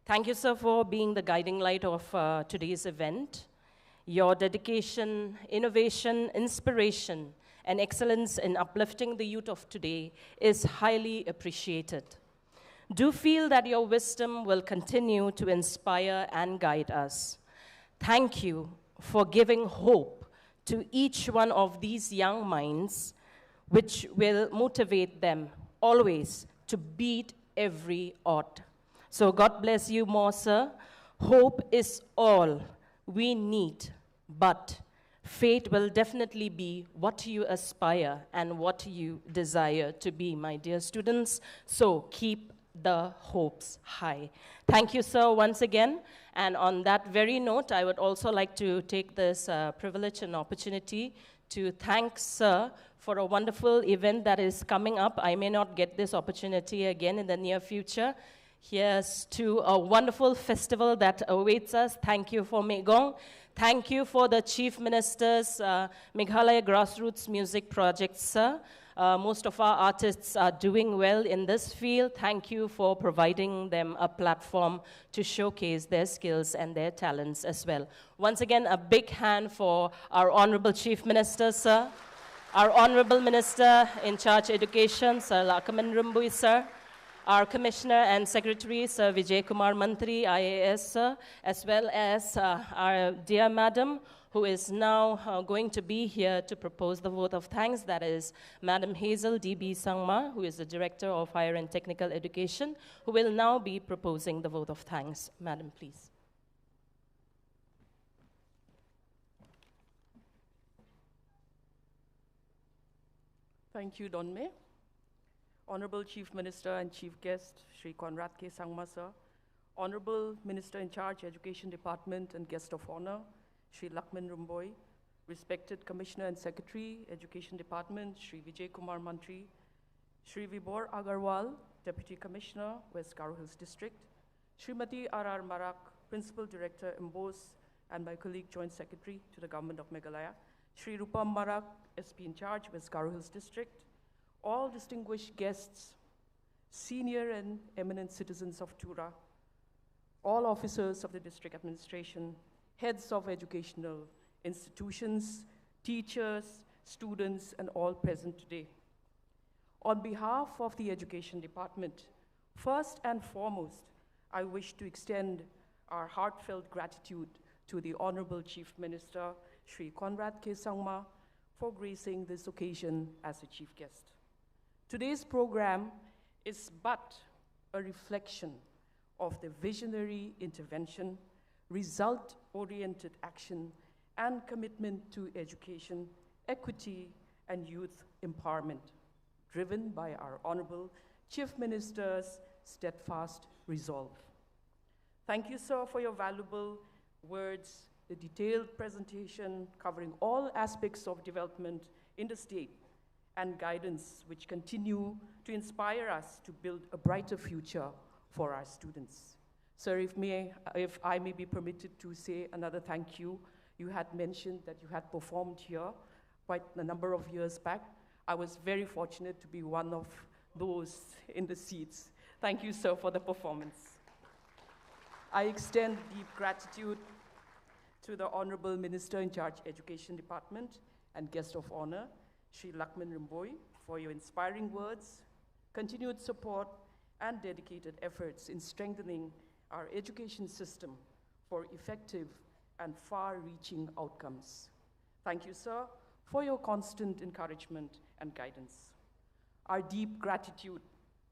Thank you, sir, for being the guiding light of today's event. Your dedication, innovation, inspiration, and excellence in uplifting the youth of today is highly appreciated. Do feel that your wisdom will continue to inspire and guide us. Thank you for giving hope to each one of these young minds, which will motivate them always to beat every odd. So God bless you more, sir. Hope is all we need, but fate will definitely be what you aspire and what you desire to be, my dear students. So keep the hopes high. Thank you, sir, once again. And on that very note, I would also like to take this privilege and opportunity to thank sir for a wonderful event that is coming up. I may not get this opportunity again in the near future. Here's to a wonderful festival that awaits us. Thank you for Megong. Thank you for the Chief Minister's Meghalaya Grassroots Music Project, sir. Most of our artists are doing well in this field. Thank you for providing them a platform to showcase their skills and their talents as well. Once again, a big hand for our Honorable Chief Minister, sir. Our Honorable Minister in charge education, Sir Lakaman Rumbui, sir. Our Commissioner and Secretary, Sir Vijay Kumar Mantri, IAS, sir, as well as our dear Madam, who is now going to be here to propose the vote of thanks. That is Madam Hazel D.B. Sangma, who is the Director of Higher and Technical Education, who will now be proposing the vote of thanks. Madam, please. Thank you, Donme. Honorable Chief Minister and Chief Guest, Shri Conrad K. Sangma, sir. Honorable Minister in charge, Education Department and Guest of Honor, Shri Lakman Rumboy, respected Commissioner and Secretary, Education Department, Shri Vijay Kumar Mantri, Shri Vibor Agarwal, Deputy Commissioner, West Garo Hills District, Srimati R.R. Marak, Principal Director, Mbos, and my colleague, Joint Secretary to the Government of Meghalaya, Shri Rupam Marak, SP in charge, West Garo Hills District, all distinguished guests, senior and eminent citizens of Tura, all officers of the district administration, heads of educational institutions, teachers, students, and all present today. On behalf of the Education Department, first and foremost, I wish to extend our heartfelt gratitude to the Honorable Chief Minister, Shri Conrad K. Sangma, for gracing this occasion as a chief guest. Today's program is but a reflection of the visionary intervention, result-oriented action, and commitment to education, equity, and youth empowerment, driven by our Honorable Chief Minister's steadfast resolve. Thank you, sir, for your valuable words, the detailed presentation covering all aspects of development in the state, and guidance which continue to inspire us to build a brighter future for our students. Sir, if I may be permitted to say another thank you. You had mentioned that you had performed here quite a number of years back. I was very fortunate to be one of those in the seats. Thank you, sir, for the performance. I extend deep gratitude to the Honorable Minister in charge Education Department and Guest of Honor, Shri Lakman Rimboy, for your inspiring words, continued support, and dedicated efforts in strengthening our education system for effective and far-reaching outcomes. Thank you, sir, for your constant encouragement and guidance. Our deep gratitude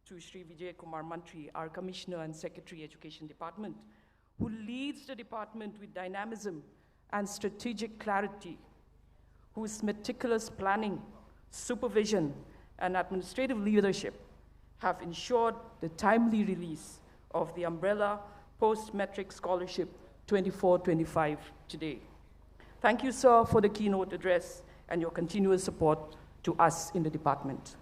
to Shri Vijay Kumar Mantri, our Commissioner and Secretary Education Department, who leads the department with dynamism and strategic clarity, whose meticulous planning, supervision, and administrative leadership have ensured the timely release of the umbrella post-Matric scholarship 24-25 today. Thank you, sir, for the keynote address and your continuous support to us in the department.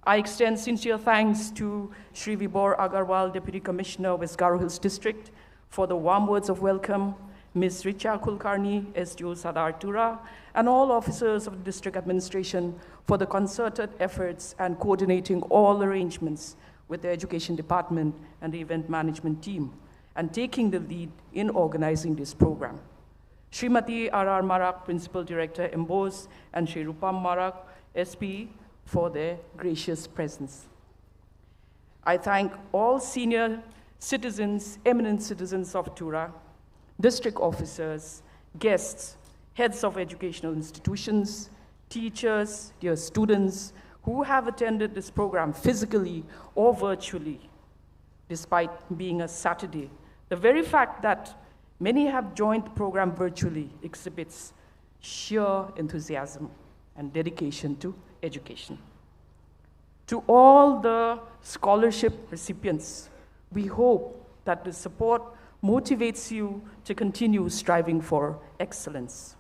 I extend sincere thanks to Shri Vibhor Agarwal, Deputy Commissioner, West Garo Hills District, for the warm words of welcome, Ms. Richa Kulkarni, SDO Sadar Tura, and all officers of the district administration for the concerted efforts and coordinating all arrangements with the education department and the event management team, and taking the lead in organizing this program. Srimati R.R. Marak, Principal Director, MBOS, and Shri Rupam Marak, SP, for their gracious presence. I thank all senior citizens, eminent citizens of Tura, district officers, guests, heads of educational institutions, teachers, dear students who have attended this program physically or virtually, despite being a Saturday. The very fact that many have joined the program virtually exhibits sheer enthusiasm and dedication to education. To all the scholarship recipients, we hope that the support motivates you to continue striving for excellence.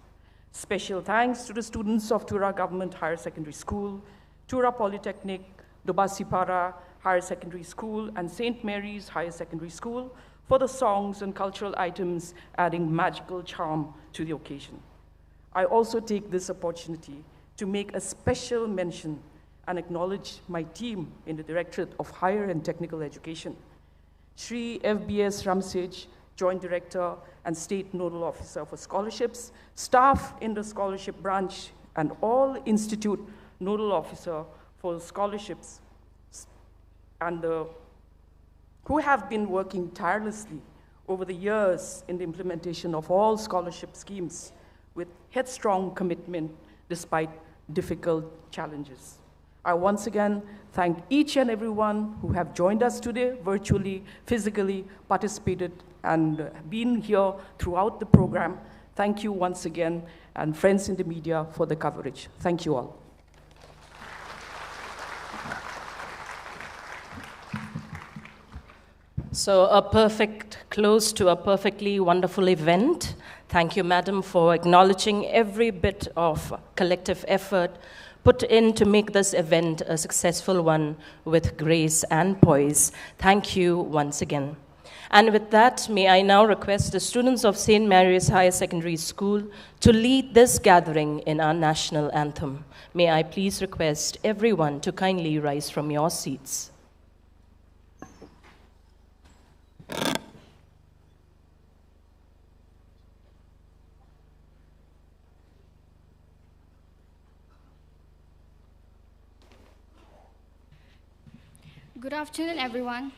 Special thanks to the students of Tura Government Higher Secondary School, Tura Polytechnic, Dubasipara Higher Secondary School, and St. Mary's Higher Secondary School for the songs and cultural items adding magical charm to the occasion. I also take this opportunity to make a special mention and acknowledge my team in the Directorate of Higher and Technical Education. Shri FBS Ramsej, Joint Director and State Nodal Officer for Scholarships, staff in the scholarship branch, and all Institute Nodal Officer for Scholarships, and who have been working tirelessly over the years in the implementation of all scholarship schemes with headstrong commitment despite difficult challenges. I once again thank each and everyone who have joined us today, virtually, physically, participated, and been here throughout the program. Thank you once again, and friends in the media for the coverage. Thank you all. So a perfect close to a perfectly wonderful event. Thank you, Madam, for acknowledging every bit of collective effort put in to make this event a successful one with grace and poise. Thank you once again. And with that, may I now request the students of St. Mary's Higher Secondary School to lead this gathering in our national anthem. May I please request everyone to kindly rise from your seats. Good afternoon, everyone.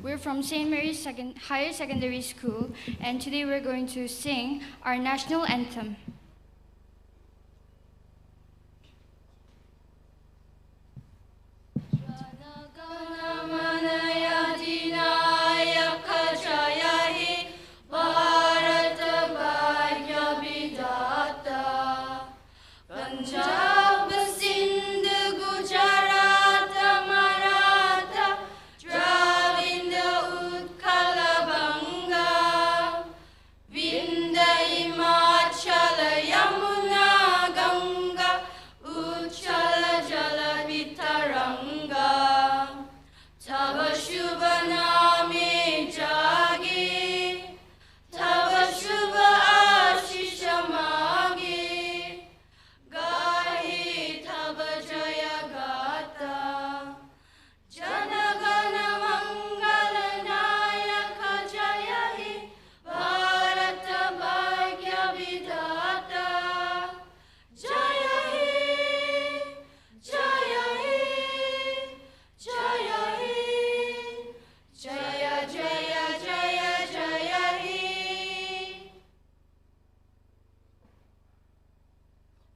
We're from St. Mary's Higher Secondary School, and today we're going to sing our national anthem. Chala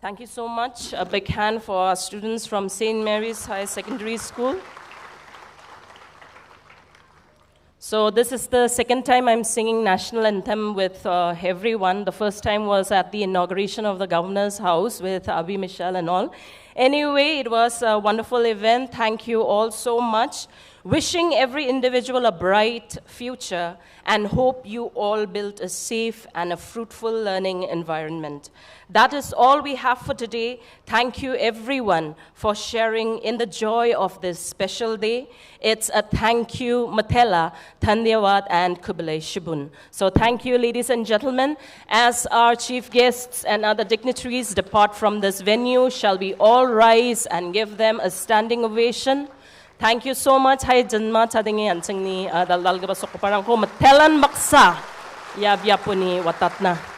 Thank you so much. A big hand for our students from St. Mary's Higher Secondary School. So this is the second time I'm singing national anthem with everyone. The first time was at the inauguration of the governor's house with Abi Michelle and all. Anyway, it was a wonderful event. Thank you all so much. Wishing every individual a bright future and hope you all build a safe and a fruitful learning environment. That is all we have for today. Thank you everyone for sharing in the joy of this special day. It's a thank you, Matela, Thandyawad, and Kubilay Shibun. So thank you, ladies and gentlemen. As our chief guests and other dignitaries depart from this venue, shall we all rise and give them a standing ovation? Thank you so much. Hai janma chadingi ansing ni dal gaba sokoparang ko matelan baksa yab yapuni watatna.